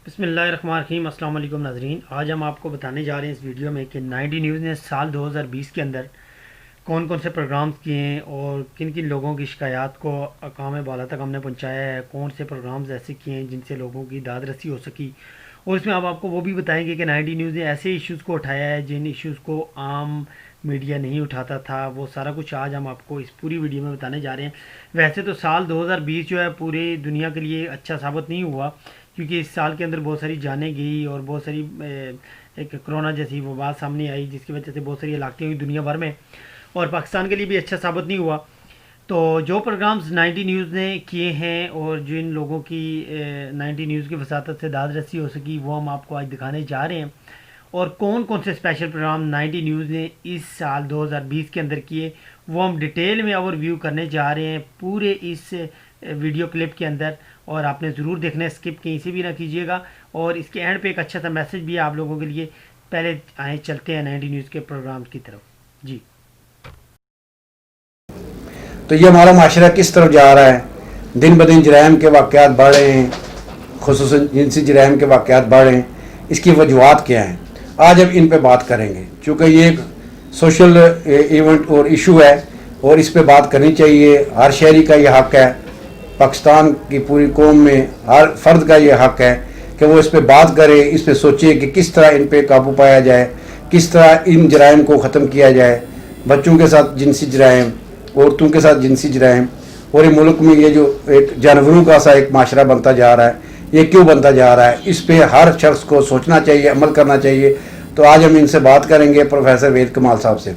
بسم اللہ الرحمن الرحیم۔ السلام علیکم ناظرین، آج ہم آپ کو بتانے جا رہے ہیں اس ویڈیو میں کہ 90 نیوز نے سال 2020 کے اندر کون کون سے پروگرامز کیے ہیں اور کن کن لوگوں کی شکایات کو اقوام بالا تک ہم نے پہنچایا ہے، کون سے پروگرامز ایسے کیے ہیں جن سے لوگوں کی داد رسی ہو سکی، اور اس میں آپ کو وہ بھی بتائیں گے کہ 90 نیوز نے ایسے ایشوز کو اٹھایا ہے جن ایشوز کو عام میڈیا نہیں اٹھاتا تھا۔ وہ سارا کچھ آج ہم آپ کو اس پوری ویڈیو میں بتانے جا رہے ہیں۔ ویسے تو سال 2020 جو ہے پورے دنیا کے لیے اچھا ثابت نہیں ہوا، کیونکہ اس سال کے اندر بہت ساری جانیں گئی اور بہت ساری ایک کرونا جیسی وبا سامنے آئی، جس کی وجہ سے بہت ساری ہلاکتیں ہوئی دنیا بھر میں، اور پاکستان کے لیے بھی اچھا ثابت نہیں ہوا۔ تو جو پروگرامز 90 نیوز نے کیے ہیں اور جن لوگوں کی 90 نیوز کی وساطت سے داد رسی ہو سکی، وہ ہم آپ کو آج دکھانے جا رہے ہیں، اور کون کون سے اسپیشل پروگرام 90 نیوز نے اس سال 2020 کے اندر کیے وہ ہم ڈیٹیل میں اوور ویو کرنے جا رہے ہیں پورے اس ویڈیو کلپ کے اندر، اور آپ نے ضرور دیکھنا ہے، اسکپ کہیں سے بھی نہ کیجیے گا۔ اور اس کے اینڈ پہ ایک اچھا سا میسج بھی ہے آپ لوگوں کے لیے۔ پہلے آئیں چلتے ہیں 90 نیوز کے پروگرام کی طرف۔ جی، تو یہ ہمارا معاشرہ کس طرف جا رہا ہے؟ دن بدن جرائم کے واقعات بڑھ رہے ہیں، خصوصاً جنسی جرائم کے واقعات بڑھ رہے ہیں۔ اس کی وجوہات کیا ہیں؟ آج ہم ان پہ بات کریں گے، چونکہ یہ ایک سوشل ایونٹ اور ایشو ہے اور اس پہ بات کرنی چاہیے۔ ہر شہری کا یہ حق ہے، پاکستان کی پوری قوم میں ہر فرد کا یہ حق ہے کہ وہ اس پہ بات کرے، اس پہ سوچے کہ کس طرح ان پہ قابو پایا جائے، کس طرح ان جرائم کو ختم کیا جائے۔ بچوں کے ساتھ جنسی جرائم، عورتوں کے ساتھ جنسی جرائم، اور یہ ملک میں یہ جو ایک جانوروں کا سا ایک معاشرہ بنتا جا رہا ہے، یہ کیوں بنتا جا رہا ہے؟ اس پہ ہر شخص کو سوچنا چاہیے، عمل کرنا چاہیے۔ تو آج ہم ان سے بات کریں گے پروفیسر وحید کمال صاحب سے۔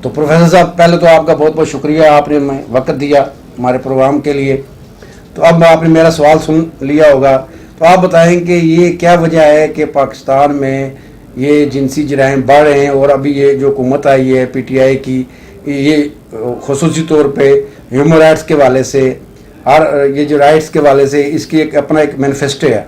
تو پروفیسر صاحب، پہلے تو آپ کا بہت بہت شکریہ، آپ نے ہمیں وقت دیا ہمارے پروگرام کے لیے۔ تو اب آپ نے میرا سوال سن لیا ہوگا، تو آپ بتائیں کہ یہ کیا وجہ ہے کہ پاکستان میں یہ جنسی جرائم بڑھ رہے ہیں، اور ابھی یہ جو حکومت آئی ہے پی ٹی آئی کی، یہ خصوصی طور پہ ہیومن رائٹس کے والے سے اور یہ جو رائٹس کے والے سے اس کی ایک اپنا ایک مینیفیسٹو ہے۔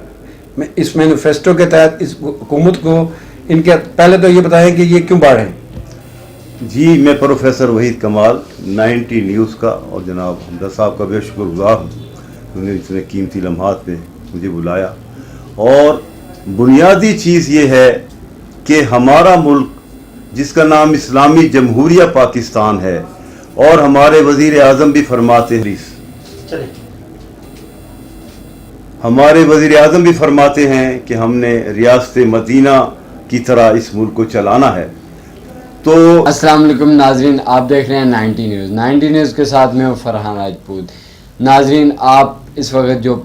اس مینیفیسٹو کے تحت اس حکومت کو ان کے پہلے تو یہ بتائیں کہ یہ کیوں بڑھ رہے ہیں؟ جی، میں پروفیسر وحید کمال 90 نیوز کا اور جناب حمدہ صاحب کا بے شکر گزار ہوں، انہوں نے اتنے قیمتی لمحات میں مجھے بلایا۔ اور بنیادی چیز یہ ہے کہ ہمارا ملک جس کا نام اسلامی جمہوریہ پاکستان ہے، اور ہمارے وزیر اعظم بھی فرماتے ہیں، ہمارے وزیر اعظم بھی فرماتے ہیں کہ ہم نے ریاست مدینہ کی طرح اس ملک کو چلانا ہے۔ تو السلام علیکم ناظرین، آپ دیکھ رہے ہیں 90 نیوز۔ 90 نیوز کے ساتھ میں ہوں فرحان راجپوت۔ ناظرین، آپ اس وقت جو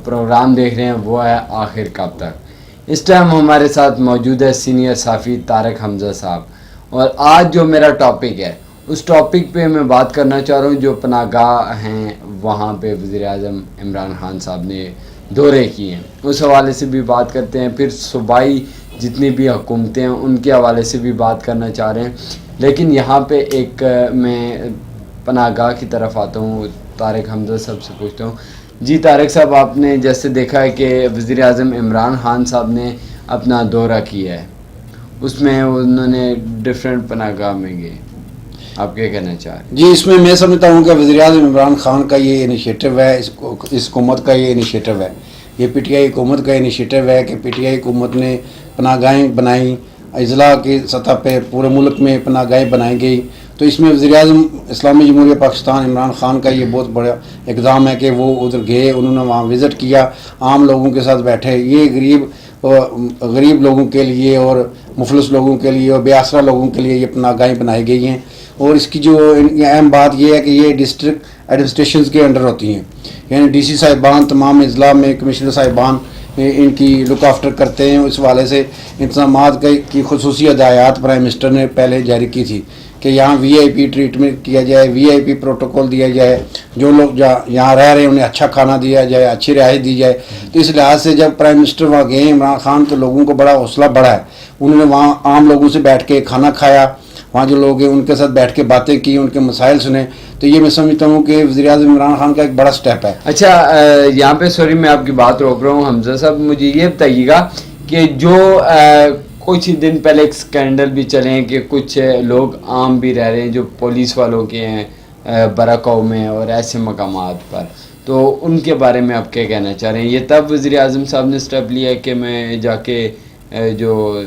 پروگرام دیکھ رہے ہیں وہ ہے آخر کب تک۔ اس ٹائم ہمارے ساتھ موجود ہے سینئر صحافی طارق حمزہ صاحب، اور آج جو میرا ٹاپک ہے اس ٹاپک پہ میں بات کرنا چاہ رہا ہوں جو پناہ گاہ ہیں، وہاں پہ وزیر اعظم عمران خان صاحب نے دورے کیے ہیں، اس حوالے سے بھی بات کرتے ہیں۔ پھر صوبائی جتنی بھی حکومتیں ہیں ان کے حوالے سے بھی بات کرنا چاہ رہے ہیں، لیکن یہاں پہ ایک میں پناہ گاہ کی طرف آتا ہوں، طارق حمزہ صاحب سے پوچھتا ہوں۔ جی طارق صاحب، آپ نے جیسے دیکھا ہے کہ وزیر اعظم عمران خان صاحب نے اپنا دورہ کیا ہے، اس میں انہوں نے ڈفرینٹ پناہ گاہ میں گئے، آپ کیا کہنا چاہ رہے ہیں؟ جی، اس میں سمجھتا ہوں کہ وزیر اعظم عمران خان کا یہ انیشیٹو ہے، اس حکومت کا یہ انیشیٹو ہے، یہ پی ٹی آئی حکومت کا انیشیٹو ہے کہ پی ٹی آئی حکومت نے پناہ گاہیں بنائیں، اضلاع کی سطح پہ پورے ملک میں پناہ گاہیں بنائی گئی۔ تو اس میں وزیر اعظم اسلامی جمہوریہ پاکستان عمران خان کا یہ بہت بڑا اقدام ہے کہ وہ ادھر گئے، انہوں نے وہاں وزٹ کیا، عام لوگوں کے ساتھ بیٹھے۔ یہ غریب لوگوں کے لیے اور مفلس لوگوں کے لیے اور بے آسرا لوگوں کے لیے یہ پناہ گاہیں بنائی گئی ہیں، اور اس کی جو اہم بات یہ ہے کہ یہ ڈسٹرکٹ ایڈمنسٹریشنز کے انڈر ہوتی ہیں، یعنی ڈی سی صاحبان تمام اضلاع میں کمشنر صاحبان ان کی لک آفٹر کرتے ہیں۔ اس حوالے سے انتظامات کی خصوصی ہدایات پرائم منسٹر نے پہلے جاری کی تھی کہ یہاں وی آئی پی ٹریٹمنٹ کیا جائے، وی آئی پی پروٹوکول دیا جائے، جو لوگ یہاں رہ رہے ہیں انہیں اچھا کھانا دیا جائے، اچھی رہائش دی جائے۔ تو اس لحاظ سے جب پرائم منسٹر وہاں گئے عمران خان، تو لوگوں کو بڑا حوصلہ بڑھا ہے، انہوں نے وہاں عام لوگوں سے بیٹھ کے کھانا کھایا، وہاں جو لوگ ہیں ان کے ساتھ بیٹھ کے باتیں کی، ان کے مسائل سنے۔ تو یہ میں سمجھتا ہوں کہ وزیر اعظم عمران خان کا ایک بڑا سٹیپ ہے۔ اچھا، یہاں پہ سوری میں آپ کی بات روک رہا ہوں حمزہ صاحب، مجھے یہ بتائیے گا کہ جو کچھ دن پہلے ایک سکینڈل بھی چلے ہیں کہ کچھ لوگ عام بھی رہ رہے ہیں جو پولیس والوں کے ہیں برکاؤ میں اور ایسے مقامات پر، تو ان کے بارے میں آپ کیا کہنا چاہ رہے ہیں؟ یہ تب وزیر اعظم صاحب نے اسٹیپ لیا ہے کہ میں جا کے جو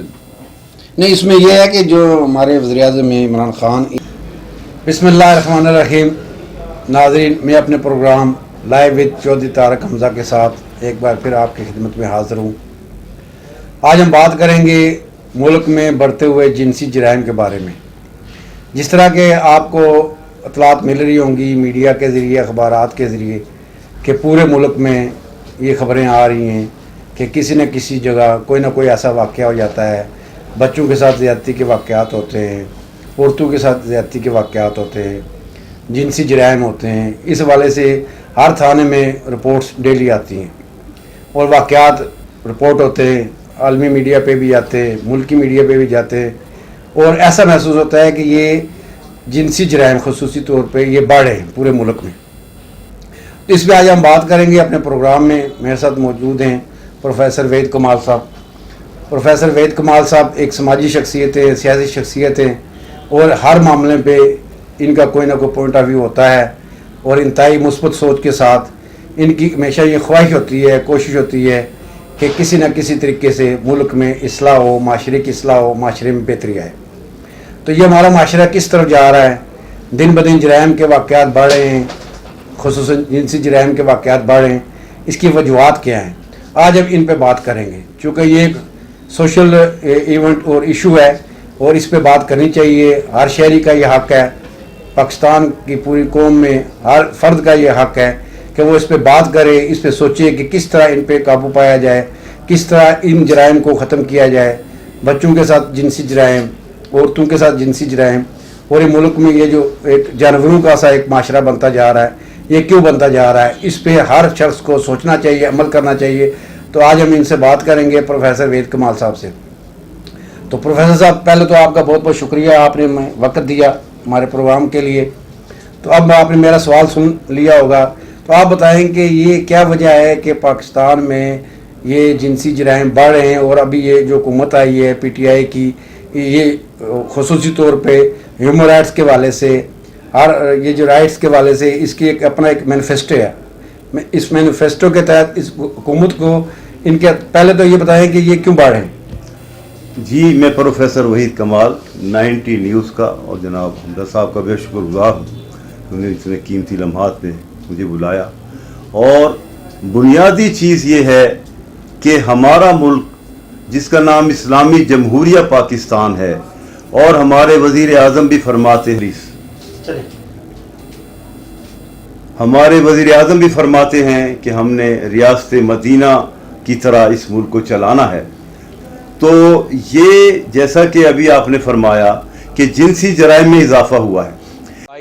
نہیں، اس میں یہ ہے کہ جو ہمارے وزیر اعظم ہیں عمران خان. بسم اللہ الرحمن الرحیم. ناظرین، میں اپنے programme live with Chaudhry Tariq Hamza کے ساتھ ایک بار پھر آپ کی خدمت میں حاضر ہوں. آج ہم بات کریں گے ملک میں بڑھتے ہوئے جنسی جرائم کے بارے میں. جس طرح کہ آپ کو اطلاعات مل رہی ہوں گی میڈیا کے ذریعے، اخبارات کے ذریعے، کہ پورے ملک میں یہ خبریں آ رہی ہیں کہ کسی نہ کسی جگہ کوئی نہ کوئی ایسا واقعہ ہو جاتا ہے. بچوں کے ساتھ زیادتی کے واقعات ہوتے ہیں، عورتوں کے ساتھ زیادتی کے واقعات ہوتے ہیں، جنسی جرائم ہوتے ہیں. اس حوالے سے ہر تھانے میں رپورٹس ڈیلی آتی ہیں اور واقعات رپورٹ ہوتے ہیں، عالمی میڈیا پہ بھی جاتے ہیں، ملکی میڈیا پہ بھی جاتے ہیں، اور ایسا محسوس ہوتا ہے کہ یہ جنسی جرائم خصوصی طور پہ یہ بڑھ رہے ہیں پورے ملک میں. تو اس پہ آج ہم بات کریں گے اپنے پروگرام میں. میرے ساتھ موجود ہیں پروفیسر وحید کمال صاحب. پروفیسر وحید کمال صاحب ایک سماجی شخصیت ہے، سیاسی شخصیت ہیں، اور ہر معاملے پہ ان کا کوئی نہ کوئی پوائنٹ آف ویو ہوتا ہے، اور انتہائی مثبت سوچ کے ساتھ ان کی ہمیشہ یہ خواہش ہوتی ہے، کوشش ہوتی ہے کہ کسی نہ کسی طریقے سے ملک میں اصلاح ہو، معاشرے کی اصلاح ہو، معاشرے میں بہتری آئے. تو یہ ہمارا معاشرہ کس طرف جا رہا ہے؟ دن بدن جرائم کے واقعات بڑھ رہے ہیں، خصوصاً جنسی جرائم کے واقعات بڑھ رہے ہیں. اس کی وجوہات کیا ہیں؟ آج ہم ان پہ بات کریں گے، چونکہ یہ ایک سوشل ایونٹ اور ایشو ہے اور اس پہ بات کرنی چاہیے. ہر شہری کا یہ حق ہے، پاکستان کی پوری قوم میں ہر فرد کا یہ حق ہے کہ وہ اس پہ بات کرے، اس پہ سوچے کہ کس طرح ان پہ قابو پایا جائے، کس طرح ان جرائم کو ختم کیا جائے. بچوں کے ساتھ جنسی جرائم، عورتوں کے ساتھ جنسی جرائم، اور یہ ملک میں یہ جو ایک جانوروں کا سا ایک معاشرہ بنتا جا رہا ہے، یہ کیوں بنتا جا رہا ہے؟ اس پہ ہر شخص کو سوچنا چاہیے، عمل کرنا چاہیے. تو آج ہم ان سے بات کریں گے پروفیسر وحید کمال صاحب سے. تو پروفیسر صاحب، پہلے تو آپ کا بہت بہت شکریہ، آپ نے وقت دیا ہمارے پروگرام کے لیے. تو اب آپ نے میرا سوال سن لیا ہوگا، تو آپ بتائیں کہ یہ کیا وجہ ہے کہ پاکستان میں یہ جنسی جرائم بڑھ رہے ہیں، اور ابھی یہ جو حکومت آئی ہے پی ٹی آئی کی، یہ خصوصی طور پہ ہیومن رائٹس کے حوالے سے، یہ جو رائٹس کے حوالے سے اس کی ایک اپنا ایک مینیفیسٹو ہے. اس مینیفیسٹو کے تحت اس حکومت کو ان کے پہلے تو یہ بتائیں کہ یہ کیوں بڑھ رہے ہیں؟ جی، میں پروفیسر وحید کمال 90 نیوز کا اور جناب حمزہ صاحب کا بے شکر گزار ہوں. انہوں نے اتنے قیمتی لمحات میں مجھے بلایا، اور بنیادی چیز یہ ہے کہ ہمارا ملک جس کا نام اسلامی جمہوریہ پاکستان ہے، اور ہمارے وزیر اعظم بھی فرماتے ہیں کہ ہم نے ریاست مدینہ کی طرح اس ملک کو چلانا ہے. تو یہ جیسا کہ ابھی آپ نے فرمایا کہ جنسی جرائم میں اضافہ ہوا ہے.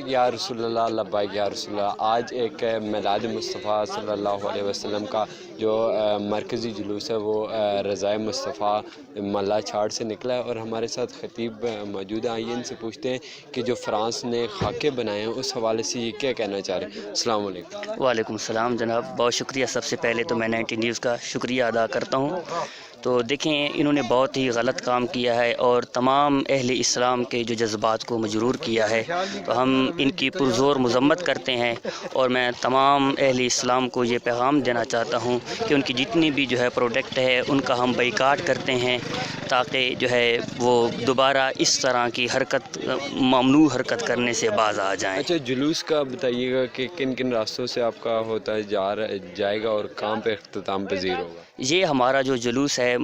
یا رسول اللہ، لبیک یا رسول اللہ. آج ایک میلاد مصطفیٰ صلی اللہ علیہ وسلم کا جو مرکزی جلوس ہے وہ رضائے مصطفیٰ ملا چھاڑ سے نکلا ہے، اور ہمارے ساتھ خطیب موجود ہیں. آئیے ان سے پوچھتے ہیں کہ جو فرانس نے خاکے بنائے ہیں اس حوالے سے یہ کیا کہنا چاہ رہے ہیں. السلام علیکم. وعلیکم السلام جناب، بہت شکریہ. سب سے پہلے تو میں 90 نیوز کا شکریہ ادا کرتا ہوں. تو دیکھیں، انہوں نے بہت ہی غلط کام کیا ہے اور تمام اہل اسلام کے جو جذبات کو مجرور کیا ہے. تو ہم ان کی پرزور مذمت کرتے ہیں، اور میں تمام اہل اسلام کو یہ پیغام دینا چاہتا ہوں کہ ان کی جتنی بھی جو ہے پروڈکٹ ہے ان کا ہم بائیکاٹ کرتے ہیں، تاکہ جو ہے وہ دوبارہ اس طرح کی حرکت، ممنوع حرکت کرنے سے باز آ جائیں. اچھا، جلوس کا بتائیے گا کہ کن کن راستوں سے آپ کا ہوتا جائے گا اور کہاں پہ اختتام پذیر ہوگا؟ یہ ہمارا جو جلوس ہے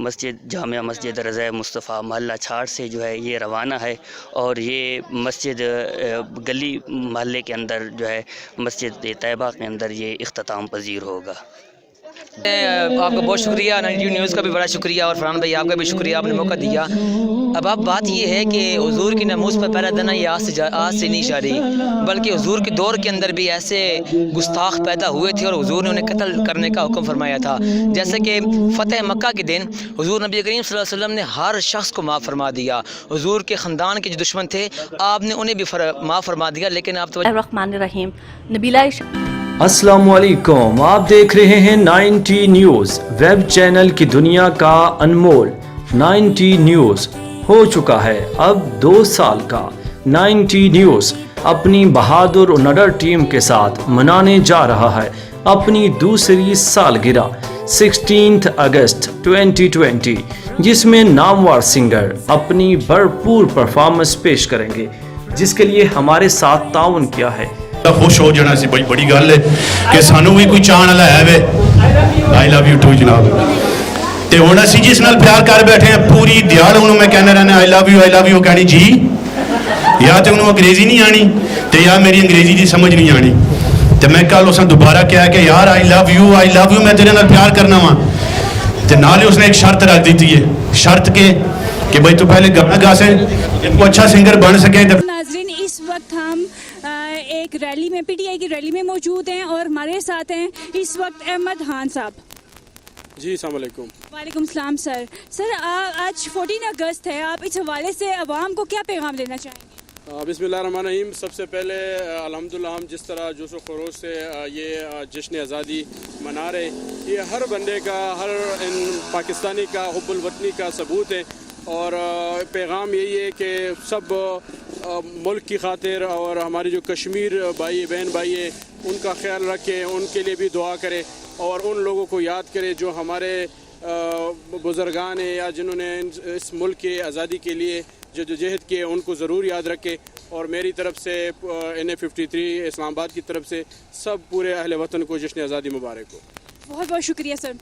جامعہ مسجد رضائے مصطفیٰ محلہ چھاڑ سے جو ہے یہ روانہ ہے، اور یہ مسجد گلی محلے کے اندر جو ہے مسجد طیبہ کے اندر یہ اختتام پذیر ہوگا. آپ کا بہت شکریہ، 90 نیوز کا بھی بڑا شکریہ، اور فرحان بھائی آپ کا بھی شکریہ، آپ نے موقع دیا. اب بات یہ ہے کہ حضور کی ناموس پر پہرا دینا یہ آج سے نہیں جاری، بلکہ حضور کے دور کے اندر بھی ایسے گستاخ پیدا ہوئے تھے اور حضور نے انہیں قتل کرنے کا حکم فرمایا تھا. جیسے کہ فتح مکہ کے دن حضور نبی کریم صلی اللہ علیہ وسلم نے ہر شخص کو معاف فرما دیا. حضور کے خاندان کے جو دشمن تھے آپ نے انہیں بھی معاف فرما دیا. لیکن آپ تو الرحمن الرحیم. نبیلہ السلام علیکم، آپ دیکھ رہے ہیں 90 نیوز ویب چینل کی دنیا کا انمول. 90 نیوز ہو چکا ہے اب 2 سال کا. 90 نیوز اپنی بہادر اور نڈر ٹیم کے ساتھ منانے جا رہا ہے अपनी दूसरी सालगिरह 16 अगस्त 2020 जिसमें नामवर सिंगर अपनी भरपूर परफॉर्मेंस पेश करेंगे, जिसके लिए हमारे साथ ताउन किया है। खुश हो जाना सी बड़ी बड़ी गल है कि सानू भी कोई चाहण वाला है वे। आई लव यू टू जनाब। ते हुण असीं जिस नाल प्यार कर बैठे हैं पूरी दिहाड़ उन्होंने मैं कहना रहना आई लव यू कहनी जी, या तो उन्होंने अंग्रेजी नहीं आनी ते या मेरी अंग्रेजी की समझ नहीं आनी। तो मैं कल उसने दोबारा कहा कि यार आई लव यू मैं तेरे नाल प्यार करना वा। तो नाले उसने एक शर्त रख दी है, शर्त के कि भाई तू पहले गाना गा से वो अच्छा सिंगर बन सके। नाज़रीन, इस वक्त हम एक रैली में पीटीआई की रैली में मौजूद हैं और हमारे साथ हैं इस वक्त अहमद खान साहब। जी अस्सलाम वालेकुम। वालेकुम सलाम सर। आज 14 अगस्त है, आप इस हवाले से अवाम को क्या पैगाम देना चाहेंगे? बिस्मिल्लाहिर्रहमानिर्रहीम। सबसे पहले अल्हम्दुलिल्लाह हम जिस तरह जोश व खरोश से ये जश्न आज़ादी मना रहे, ये हर बंदे का, हर पाकिस्तानी का हुब्बुल वतनी का सबूत है। और पैगाम यही है कि सब मुल्क की खातिर और हमारे जो कश्मीर भाई बहन भाई है उनका ख्याल रखें, उनके लिए भी दुआ करें और उन लोगों को याद करें जो हमारे बुज़ुर्गान हैं या जिन्होंने इस मुल्क की आज़ादी के लिए जदोजहद किए, उनको ज़रूर याद रखें। और मेरी तरफ से NA53 इस्लामाबाद की तरफ से सब पूरे अहले वतन को जश्न आज़ादी मुबारक हो। बहुत बहुत शुक्रिया सर।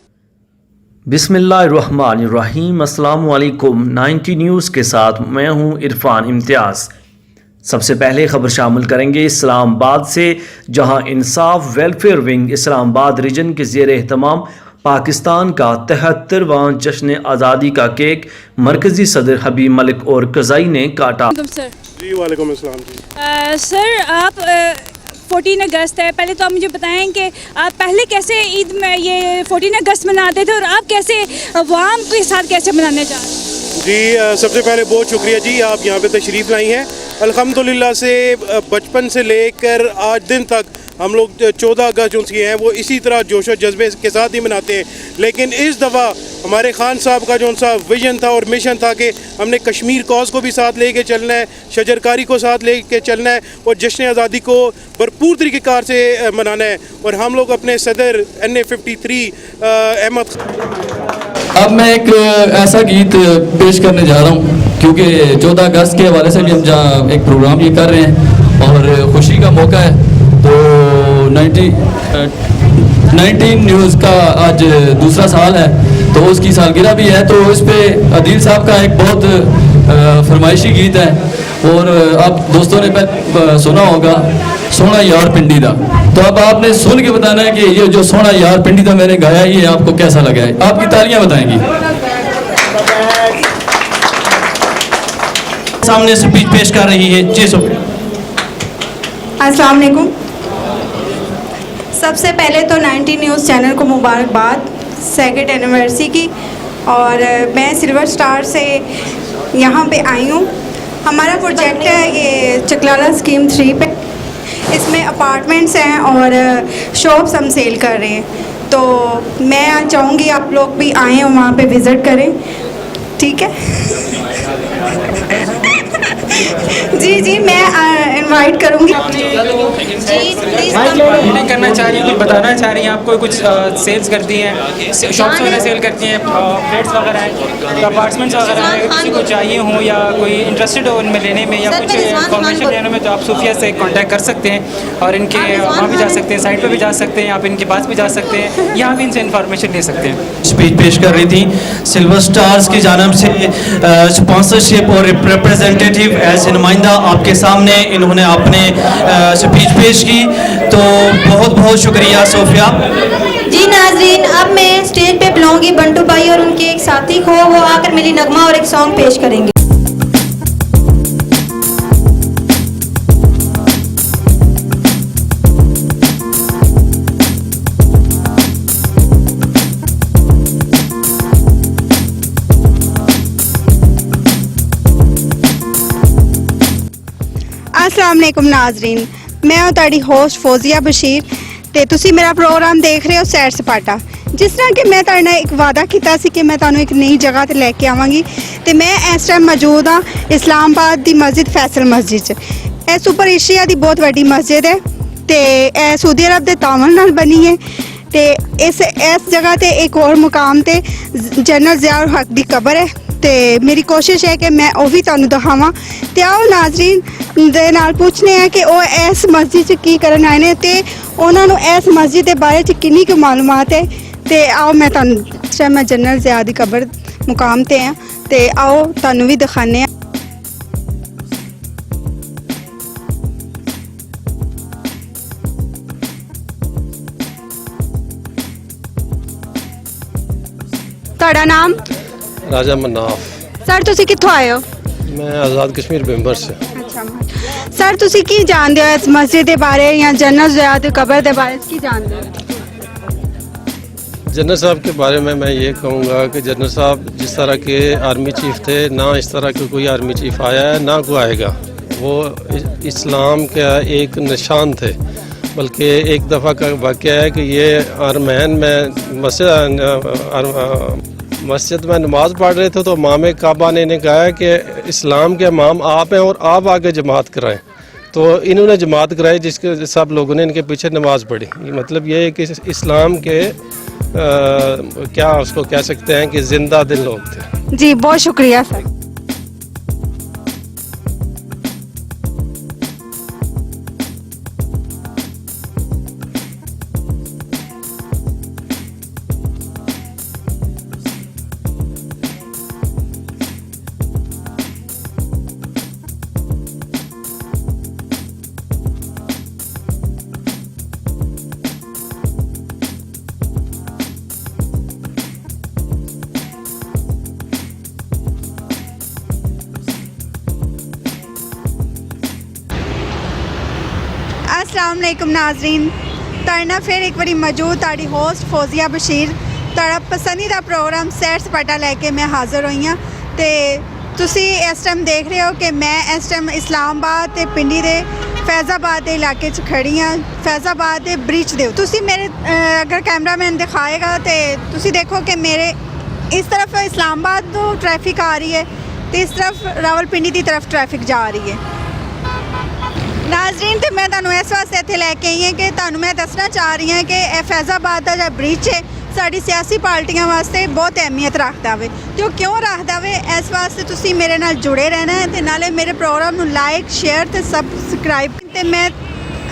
बिस्मिल्लाहिर्रहमानिर्रहीम। अस्सलाम वालेकुम। 90 न्यूज़ के साथ मैं हूं इरफान इम्तियाज़। सबसे पहले खबर शामिल करेंगे इस्लामाबाद से, जहां इंसाफ वेलफेयर विंग इस्लामाबाद रीजन के ज़ेर एहतमाम पाकिस्तान का 73वां जश्न आज़ादी का केक मरकज़ी सदर हबीब मलिक और कज़ाई ने काटा। जी वालेकुम अस्सलाम जी। सर आप 14 अगस्त है, पहले तो आप मुझे बताएं कि आप पहले कैसे ईद में ये 14 अगस्त मनाते थे और आप कैसे अवाम के साथ कैसे मनाने जा रहे हैं? जी सबसे पहले बहुत शुक्रिया जी, आप यहाँ पे तशरीफ़ लाई हैं। अल्हम्दुलिल्लाह से बचपन से लेकर आज दिन तक हम लोग 14 अगस्त जो हैं वो इसी तरह जोश और जज्बे के साथ ही मनाते हैं। लेकिन इस दफ़ा हमारे खान साहब का जो सा विजन था और मिशन था कि हमने कश्मीर कॉज को भी साथ लेके चलना है, शजरकारी को साथ लेके चलना है और जश्न आज़ादी को भरपूर तरीक़ेकार से मनाना है। और हम लोग अपने सदर NA53 अहमद। अब मैं एक ऐसा गीत पेश करने जा रहा हूँ क्योंकि 14 अगस्त के हवाले से भी हम जहाँ एक प्रोग्राम ये कर रहे हैं और ख़ुशी का मौका है, तो 19 न्यूज़ का आज दूसरा साल है तो उसकी सालगिरह भी है। तो इस पे अदील साहब का एक बहुत फरमाइशी गीत है और आप दोस्तों ने सुना होगा, सोना यार पिंडी दा। तो अब आपने सुन के बताना है कि ये जो सोना यार पिंडी दा मैंने गाया ये आपको कैसा लगा है। आपकी तालियां बताएंगी। सामने स्पीच पेश कर रही है जी सोफिया। अस्सलाम वालेकुम। सबसे पहले तो 90 न्यूज़ चैनल को मुबारकबाद 2nd एनिवर्सरी की। और मैं सिल्वर स्टार से यहाँ पे आई हूँ। हमारा प्रोजेक्ट है ये चकलाला स्कीम 3 पे, इसमें अपार्टमेंट्स हैं और शॉप्स हम सेल कर रहे हैं। तो मैं चाहूँगी आप लोग भी आएँ और वहाँ पे विज़िट करें, ठीक है? जी मैं इनवाइट करूँगी। करना चाह रही हूँ, बताना चाह रही हैं आपको कुछ सेल्स करती हैं, शॉप्स वगैरह सेल करती हैं, फ्लैट्स वगैरह हैं, अपार्टमेंट्स वगैरह हैं। अगर किसी को चाहिए हो या कोई इंटरेस्टेड हो उनमें लेने में या कुछ इन्फॉर्मेशन लेने में तो आप सूफिया से कांटेक्ट कर सकते हैं और इनके वहाँ भी जा सकते हैं, साइट पर भी जा सकते हैं, आप इनके पास भी जा सकते हैं, यहाँ भी इनसे इन्फॉर्मेशन ले सकते हैं। स्पीच पेश कर रही थी सिल्वर स्टार्स की जानिब से स्पॉन्सरशिप और रिप्रेजेंटेटिव एज नुमाइंदा आपके सामने इन्होंने अपने स्पीच पेश की, तो बहुत बहुत शुक्रिया सोफिया जी। नाजरीन, अब मैं स्टेज पे बुलाऊंगी बंटू भाई और उनके एक साथी को, वो आकर मेरी नगमा और एक सॉन्ग पेश करेंगे। अस्सलाम वालेकुम नाजरीन, मैं हूँ ताड़ी होस्ट फौजिया बशीर ते तुसी मेरा प्रोग्राम देख रहे हो सैर सपाटा। जिस तरह कि मैं तुहाडे नाल एक वादा कीता सी कि मैं तुहानूं एक नई जगह ते लैके आवांगी ते मैं इस टाइम मौजूद हाँ इस्लामाबाद दी मस्जिद फैसल मस्जिद च। यह सुपर एशिया दी बहुत वड्डी मस्जिद है ਤੇ ਇਹ ਸਊਦੀ ਅਰਬ ਦੇ ਤਾਮਨ ਨਾਲ ਬਣੀ ਹੈ ਤੇ ਇਸ ਜਗ੍ਹਾ ਤੇ ਇੱਕ ਹੋਰ ਮੁਕਾਮ ਤੇ ਜਨਰਲ ਜ਼ਿਆ ਉਲ ਹਕ ਦੀ ਕਬਰ ਹੈ ਤੇ ਮੇਰੀ ਕੋਸ਼ਿਸ਼ ਹੈ ਕਿ ਮੈਂ ਉਹ ਵੀ ਤੁਹਾਨੂੰ ਦਿਖਾਵਾਂ। ਤੇ ਆਓ ਨਾਜ਼ਰੀਨ ਦੇ ਨਾਲ ਪੁੱਛਨੇ ਆ ਕਿ ਉਹ ਇਸ ਮਸਜਿਦ 'ਚ ਕੀ ਕਰਨ ਆਏ ਨੇ ਤੇ ਉਹਨਾਂ ਨੂੰ ਇਸ ਮਸਜਿਦ ਦੇ ਬਾਰੇ 'ਚ ਕਿੰਨੀ ਕੁ ਮਾਲੂਮਾਤ ਹੈ। ਤੇ ਆਓ ਮੈਂ ਤੁਹਾਨੂੰ ਮੈਂ ਜਨਰਲ ਜ਼ਿਆ ਦੀ ਕਬਰ ਮੁਕਾਮ ਤੇ ਆ ਤੇ ਆਓ ਤੁਹਾਨੂੰ ਵੀ ਦਿਖਾਉਂਦੇ ਆ। ਤੁਹਾਡਾ ਨਾਮ? राजा मनाफ। ਸਰ ਤੁਸੀਂ ਕਿੱਥੋਂ ਆਏ ਹੋ? मैं आज़ाद कश्मीर मेंबर से। ਅੱਛਾ ਸਰ ਤੁਸੀਂ ਕੀ ਜਾਣਦੇ ਹੋ ਇਸ ਮਸਜਿਦ ਦੇ ਬਾਰੇ ਜਾਂ ਜਨਰਲ ਜ਼ਿਆ ਦੀ ਕਬਰ ਦੇ ਬਾਰੇ ਕੀ ਜਾਣਦੇ ਹੋ? जनरल साहब के बारे में मैं ये कहूँगा कि जनरल साहब जिस तरह के आर्मी चीफ थे, ना इस तरह के कोई आर्मी चीफ आया है ना कोई आएगा। वो इस्लाम का एक निशान थे। बल्कि एक दफ़ा का वाक़या है कि ये अरमैन में मस्जिद में नमाज़ पढ़ रहे थे तो इमाम काबा ने इन्हें कहा है कि इस्लाम के इमाम आप हैं और आप आगे जमात कराएं। तो इन्होंने जमात कराई जिसके सब लोगों ने इनके पीछे नमाज़ पढ़ी। मतलब ये है कि इस्लाम के क्या उसको कह सकते हैं कि जिंदा दिल लोग थे। जी बहुत शुक्रिया सर। अस्सलाम वालेकुम नाज़रीन, ਤੁਹਾਡੇ ਨਾਲ ਫਿਰ ਇੱਕ ਵਾਰੀ ਮੌਜੂਦ ਤੁਹਾਡੀ ਹੋਸਟ ਫੌਜ਼ੀਆ ਬਸ਼ੀਰ ਤੁਹਾਡਾ ਪਸੰਦੀਦਾ ਪ੍ਰੋਗਰਾਮ ਸੈਰ ਸਪਾਟਾ ਲੈ ਕੇ ਮੈਂ ਹਾਜ਼ਰ ਹੋਈ ਹਾਂ। ਤੇ ਤੁਸੀਂ ਇਸ ਟਾਈਮ ਦੇਖ ਰਹੇ ਹੋ ਕਿ ਮੈਂ ਇਸ ਟਾਈਮ ਇਸਲਾਮਾਬਾਦ ਤੇ ਪਿੰਡੀ ਦੇ ਫੈਜ਼ਾਬਾਦ ਦੇ ਇਲਾਕੇ 'ਚ ਖੜੀ ਹਾਂ, ਫੈਜ਼ਾਬਾਦ ਦੇ ਬ੍ਰਿਜ ਦੇ। ਤੁਸੀਂ ਮੇਰੇ ਅਗਰ ਕੈਮਰਾਮੈਨ ਦਿਖਾਏਗਾ ਤੇ ਤੁਸੀਂ ਦੇਖੋ ਕਿ ਮੇਰੇ ਇਸ ਤਰਫ ਇਸਲਾਮਾਬਾਦ ਤੋਂ ਟ੍ਰੈਫਿਕ ਆ ਰਹੀ ਹੈ ਤੇ ਇਸ ਤਰਫ ਰਾਵਲਪਿੰਡੀ ਦੀ ਤਰਫ ਟ੍ਰੈਫਿਕ ਜਾ ਰਹੀ ਹੈ। ਨਾਜ਼ਰੀਨ ਤੇ ਮੈਂ ਤੁਹਾਨੂੰ ਇਸ ਵਾਸਤੇ ਇੱਥੇ ਲੈ ਕੇ ਆਈ ਹਾਂ ਕਿ ਤੁਹਾਨੂੰ ਮੈਂ ਦੱਸਣਾ ਚਾਹ ਰਹੀ ਹਾਂ ਕਿ ਇਹ ਫੈਜ਼ਾਬਾਦ ਦਾ ਜਿਹੜਾ ਬ੍ਰਿਜ ਹੈ ਸਾਡੀ ਸਿਆਸੀ ਪਾਰਟੀਆਂ ਵਾਸਤੇ ਬਹੁਤ ਅਹਿਮੀਅਤ ਰੱਖਦਾ ਵੇ। ਤੇ ਉਹ ਕਿਉਂ ਰੱਖਦਾ ਵੇ ਇਸ ਵਾਸਤੇ ਤੁਸੀਂ ਮੇਰੇ ਨਾਲ ਜੁੜੇ ਰਹਿਣਾ ਹੈ ਤੇ ਨਾਲੇ ਮੇਰੇ ਪ੍ਰੋਗਰਾਮ ਨੂੰ ਲਾਈਕ ਸ਼ੇਅਰ ਤੇ ਸਬਸਕ੍ਰਾਈਬ। ਤੇ ਮੈਂ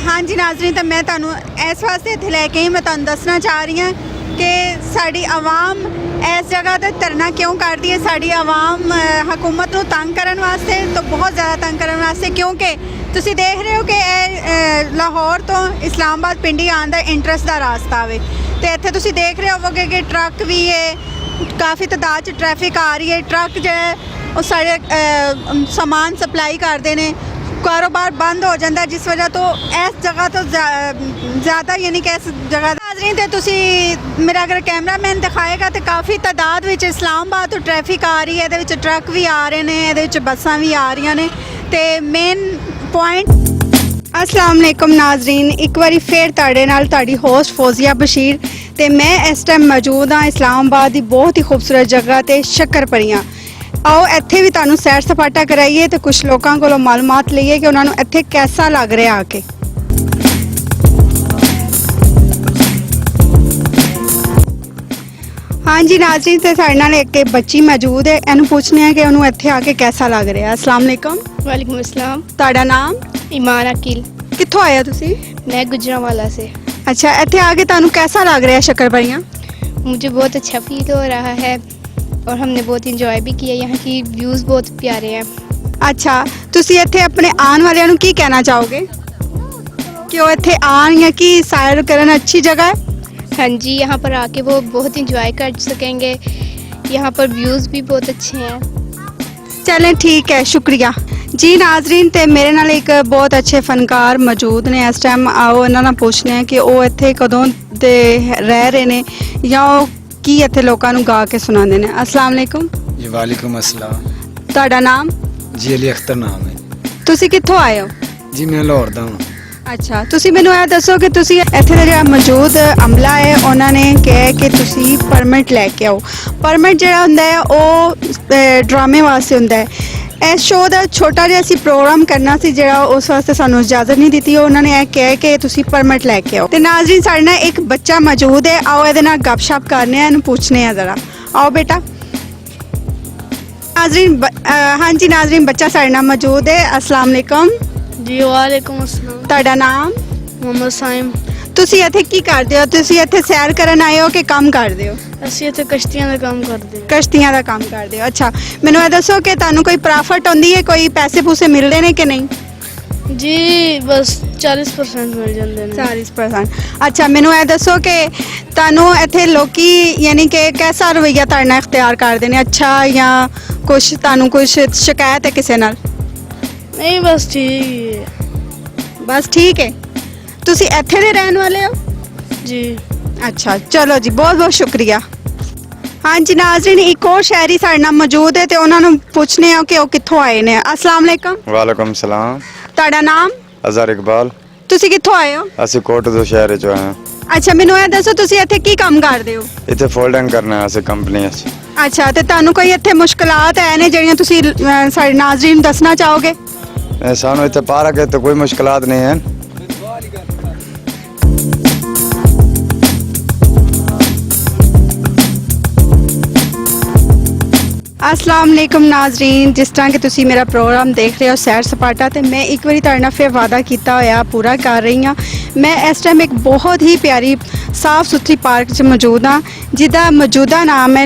ਹਾਂਜੀ ਨਾਜ਼ਰੀਨ ਤੇ ਮੈਂ ਤੁਹਾਨੂੰ ਇਸ ਵਾਸਤੇ ਇੱਥੇ ਲੈ ਕੇ ਆਈ, ਮੈਂ ਤੁਹਾਨੂੰ ਦੱਸਣਾ ਚਾਹ ਰਹੀ ਹਾਂ ਕਿ ਸਾਡੀ ਆਵਾਮ ਇਸ ਜਗ੍ਹਾ ਤੇ ਧਰਨਾ ਕਿਉਂ ਕਰਦੀ ਹੈ। ਸਾਡੀ ਆਵਾਮ ਹਕੂਮਤ ਨੂੰ ਤੰਗ ਕਰਨ ਵਾਸਤੇ ਤਾਂ ਬਹੁਤ ਜ਼ਿਆਦਾ ਤੰਗ ਕਰਨ ਵਾਸਤੇ, ਕਿਉਂਕਿ ਤੁਸੀਂ ਦੇਖ ਰਹੇ ਹੋ ਕਿ ਇਹ ਲਾਹੌਰ ਤੋਂ ਇਸਲਾਮਾਬਾਦ ਪਿੰਡੀ ਆਉਣ ਦਾ ਇੰਟਰਸਟ ਦਾ ਰਾਸਤਾ ਵੇ। ਤੇ ਇੱਥੇ ਤੁਸੀਂ ਦੇਖ ਰਹੇ ਹੋਵੋਗੇ ਕਿ ਟਰੱਕ ਵੀ ਹੈ, ਕਾਫੀ ਤਾਦਾਦ 'ਚ ਟ੍ਰੈਫਿਕ ਆ ਰਹੀ ਹੈ। ਟਰੱਕ ਜਿਹੜਾ ਉਹ ਸਾਡੇ ਸਮਾਨ ਸਪਲਾਈ ਕਰਦੇ ਨੇ, ਕਾਰੋਬਾਰ ਬੰਦ ਹੋ ਜਾਂਦਾ ਜਿਸ ਵਜ੍ਹਾ ਤੋਂ ਇਸ ਜਗ੍ਹਾ ਤੋਂ ਜ਼ਿਆਦਾ ਯਾਨੀ ਕਿ ਇਸ ਜਗ੍ਹਾ ਨਾਜ਼ਰੀਨ ਤੇ ਤੁਸੀਂ ਮੇਰਾ ਅਗਰ ਕੈਮਰਾਮੈਨ ਦਿਖਾਏਗਾ ਤੇ ਕਾਫੀ ਤਾਦਾਦ ਵਿੱਚ ਇਸਲਾਮਾਬਾਦ ਤੋਂ ਟ੍ਰੈਫਿਕ ਆ ਰਹੀ ਹੈ। ਇਹਦੇ ਵਿੱਚ ਟਰੱਕ ਵੀ ਆ ਰਹੇ ਨੇ, ਇਹਦੇ ਵਿੱਚ ਬੱਸਾਂ ਵੀ ਆ ਰਹੀਆਂ ਨੇ ਤੇ ਮੇਨ ਪੁਆਇੰਟ। अस्सलाम वालेकुम नाजरीन, एक बारी फिर ਤੁਹਾਡੇ ਨਾਲ ਤੁਹਾਡੀ ਹੋਸਟ ਫੌਜ਼ੀਆ ਬਸ਼ੀਰ ਤੇ ਮੈਂ ਇਸ ਟਾਈਮ ਮੌਜੂਦ ਹਾਂ ਇਸਲਾਮਾਬਾਦ ਦੀ ਬਹੁਤ ਹੀ ਖੂਬਸੂਰਤ ਜਗ੍ਹਾ ਤੇ ਸ਼ੱਕਰਪਰੀਆਂ। ਆਓ ਇੱਥੇ ਵੀ ਤੁਹਾਨੂੰ ਸੈਰ ਸਪਾਟਾ ਕਰਾਈਏ ਤੇ ਕੁਝ ਲੋਕਾਂ ਕੋਲੋਂ ਮਾਲੂਮਾਤ ਲਈਏ ਕਿ ਉਹਨਾਂ ਨੂੰ ਇੱਥੇ ਕਿਹਦਾ ਲੱਗ ਰਿਹਾ ਆ ਕੇ। ਹਾਂਜੀ ਨਾਜ਼ਰੀਨ ਤੇ ਸਾਡੇ ਨਾਲ ਇੱਕ ਬੱਚੀ ਮੌਜੂਦ ਹੈ, ਇਹਨੂੰ ਪੁੱਛਨੇ ਆ ਕਿ ਉਹਨੂੰ ਇੱਥੇ ਆ ਕੇ ਕਿਹਦਾ ਲੱਗ ਰਿਹਾ। अस्सलाम वालेकुम। वालेकुम अस्सलाम। ਤੁਹਾਡਾ ਨਾਮ? ईमान अकील। ਕਿੱਥੋਂ ਆਏ ਹੋ ਤੁਸੀਂ? मैं गुजरांवाला से। अच्छा, ਇੱਥੇ ਆ ਕੇ ਤੁਹਾਨੂੰ ਕਿਹਦਾ ਲੱਗ ਰਿਹਾ ਸ਼ੱਕਰਪਰੀਆਂ? मुझे बहुत अच्छा फील हो रहा है और हमने बहुत इंजॉय भी किया, यहाँ की व्यूज़ बहुत प्यारे हैं। अच्छा, ਤੁਸੀਂ ਇੱਥੇ ਆਪਣੇ ਆਉਣ ਵਾਲਿਆਂ ਨੂੰ ਕੀ ਕਹਿਣਾ ਚਾਹੋਗੇ ਕਿ ਉਹ ਇੱਥੇ ਆਉਣ ਜਾਂ ਕਿ ਸੈਰ ਕਰਨ ਅੱਛੀ ਜਗ੍ਹਾ ਹੈ? हाँ जी, यहाँ पर आके वो बहुत इंजॉय कर सकेंगे, यहाँ पर व्यूज़ भी बहुत अच्छे हैं। चलें ठीक है, शुक्रिया जी। नाजरीन ਤੇ ਮੇਰੇ ਨਾਲ ਇੱਕ ਬਹੁਤ ਅੱਛੇ ਫਨਕਾਰ ਮੌਜੂਦ ਨੇ ਇਸ ਟਾਈਮ। ਆਓ ਇਹਨਾਂ ਨਾਲ ਪੁੱਛਦੇ ਹਾਂ ਕਿ ਉਹ ਇੱਥੇ ਕਦੋਂ ਦੇ ਰਹਿ ਰਹੇ ਨੇ ਜਾਂ ਉਹ ਕੀ ਇੱਥੇ ਲੋਕਾਂ ਨੂੰ ਗਾ ਕੇ ਸੁਣਾਉਂਦੇ ਨੇ। अस्सलाम वालेकुम। जी वालेकुम अस्सलाम। ਤੁਹਾਡਾ ਨਾਮ? जी अली अख्तर नाम है। ਤੁਸੀਂ ਕਿੱਥੋਂ ਆਏ ਹੋ? जी मैं लाहौर ਦਾ ਹਾਂ। ਅੱਛਾ, ਤੁਸੀਂ ਮੈਨੂੰ ਇਹ ਦੱਸੋ ਕਿ ਤੁਸੀਂ ਇੱਥੇ ਦਾ ਜਿਹੜਾ ਮੌਜੂਦ ਅਮਲਾ ਹੈ ਉਹਨਾਂ ਨੇ ਕਿਹਾ ਕਿ ਤੁਸੀਂ ਪਰਮਿਟ ਲੈ ਕੇ ਆਓ। ਪਰਮਿਟ ਜਿਹੜਾ ਹੁੰਦਾ ਹੈ ਉਹ ਡਰਾਮੇ ਵਾਸਤੇ ਹੁੰਦਾ ਹੈ। ਇਸ ਸ਼ੋਅ ਦਾ ਛੋਟਾ ਜਿਹਾ ਅਸੀਂ ਪ੍ਰੋਗਰਾਮ ਕਰਨਾ ਸੀ ਜਿਹੜਾ ਉਸ ਵਾਸਤੇ ਸਾਨੂੰ ਇਜਾਜ਼ਤ ਨਹੀਂ ਦਿੱਤੀ। ਉਹਨਾਂ ਨੇ ਇਹ ਕਿਹਾ ਕਿ ਤੁਸੀਂ ਪਰਮਿਟ ਲੈ ਕੇ ਆਓ। ਤੇ ਨਾਜ਼ਰੀਨ ਸਾਡੇ ਨਾਲ ਇੱਕ ਬੱਚਾ ਮੌਜੂਦ ਹੈ, ਆਓ ਇਹਦੇ ਨਾਲ ਗੱਪਸ਼ਪ ਕਰਨੇ ਆ, ਇਹਨੂੰ ਪੁੱਛਨੇ ਆ ਜ਼ਰਾ। ਆਓ ਬੇਟਾ। ਨਾਜ਼ਰੀਨ ਹਾਂਜੀ ਨਾਜ਼ਰੀਨ ਬੱਚਾ ਸਾਡੇ ਨਾਲ ਮੌਜੂਦ ਹੈ। अस्सलाम वालेकुम। जी वालेकुम अस्सलाम। ਤੁਹਾਡਾ ਨਾਮ? मोहम्मद साइम। ਤੁਸੀਂ ਇੱਥੇ ਕੀ ਕਰਦੇ ਹੋ? ਤੁਸੀਂ ਇੱਥੇ ਸੈਰ ਕਰਨ ਆਏ ਹੋ ਕਿ ਕੰਮ ਕਰਦੇ ਹੋ? ਅਸੀਂ ਇੱਥੇ ਕਸ਼ਤੀਆਂ ਦਾ ਕੰਮ ਕਰਦੇ ਹਾਂ। ਕਸ਼ਤੀਆਂ ਦਾ ਕੰਮ ਕਰਦੇ ਹੋ, ਅੱਛਾ। ਮੈਨੂੰ ਇਹ ਦੱਸੋ ਕਿ ਤੁਹਾਨੂੰ ਕੋਈ ਪ੍ਰੋਫਿਟ ਹੁੰਦੀ ਹੈ, ਕੋਈ ਪੈਸੇ ਪੂਸੇ ਮਿਲਦੇ ਨੇ ਕਿ ਨਹੀਂ? ਜੀ ਬਸ 40% ਮਿਲ ਜਾਂਦੇ ਨੇ। 40%। ਅੱਛਾ ਮੈਨੂੰ ਇਹ ਦੱਸੋ ਕਿ ਤੁਹਾਨੂੰ ਇੱਥੇ ਲੋਕੀ ਯਾਨੀ ਕਿ ਕਿਹਦਾ ਰਵੱਈਆ ਤੁਹਾਡੇ ਨਾਲ ਇਖਤਿਆਰ ਕਰਦੇ ਨੇ, ਅੱਛਾ ਜਾਂ ਕੁਛ ਤੁਹਾਨੂੰ ਕੁਛ ਸ਼ਿਕਾਇਤ ਹੈ ਕਿਸੇ ਨਾਲ? ਨਹੀਂ ਬਸ ਠੀਕ ਹੈ। ਬਸ ਠੀਕ ਹੈ। ਤੁਸੀਂ ਇੱਥੇ ਦੇ ਰਹਿਣ ਵਾਲੇ ਹੋ? ਜੀ। ਅੱਛਾ ਚਲੋ ਜੀ, ਬਹੁਤ ਬਹੁਤ ਸ਼ੁਕਰੀਆ। ਹਾਂਜੀ ਨਾਜ਼ਰੀਨ ਇੱਕ ਹੋਰ ਸ਼ਹਿਰੀ ਸਾਡੇ ਨਾਲ ਮੌਜੂਦ ਹੈ ਤੇ ਉਹਨਾਂ ਨੂੰ ਪੁੱਛਨੇ ਆ ਕਿ ਉਹ ਕਿੱਥੋਂ ਆਏ ਨੇ। अस्सलाम वालेकुम। वालेकुम सलाम। ਤੁਹਾਡਾ ਨਾਮ? अज़हर इकबाल। ਤੁਸੀਂ ਕਿੱਥੋਂ ਆਏ ਹੋ? ਅਸੀਂ ਕੋਟਕਪੂਰਾ ਸ਼ਹਿਰ ਚੋਂ ਆਏ ਹਾਂ। ਅੱਛਾ ਮੈਨੂੰ ਇਹ ਦੱਸੋ ਤੁਸੀਂ ਇੱਥੇ ਕੀ ਕੰਮ ਕਰਦੇ ਹੋ? ਇੱਥੇ ਫੋਲਡਿੰਗ ਕਰਨਾ ਅਸੀਂ ਕੰਪਨੀ ਵਿੱਚ। ਅੱਛਾ ਤੇ ਤੁਹਾਨੂੰ ਕੋਈ ਇੱਥੇ ਮੁਸ਼ਕਲਾਤ ਹੈ ਨੇ ਜਿਹੜੀਆਂ ਤੁਸੀਂ ਸਾਡੇ ਨਾਜ਼ਰੀਨ ਨੂੰ ਦੱਸਣਾ ਚਾਹੋਗੇ? ਸਾਨੂੰ ਇੱਥੇ ਪਾਰਕ ਹੈ ਤਾਂ ਕੋਈ ਮੁਸ਼ਕਲਾਤ ਨਹੀਂ ਹੈ। अस्सलाम वालेकुम नाजरीन, जिस तरह कि तुसी मेरा प्रोग्राम देख रहे हो सैर सपाटा, तो मैं एक बारी तुहाडे नाल फिर वादा किया होया पूरा कर रही हाँ। मैं इस टाइम एक बहुत ही प्यारी साफ सुथरी पार्क च मौजूद हाँ जिसका मौजूदा नाम है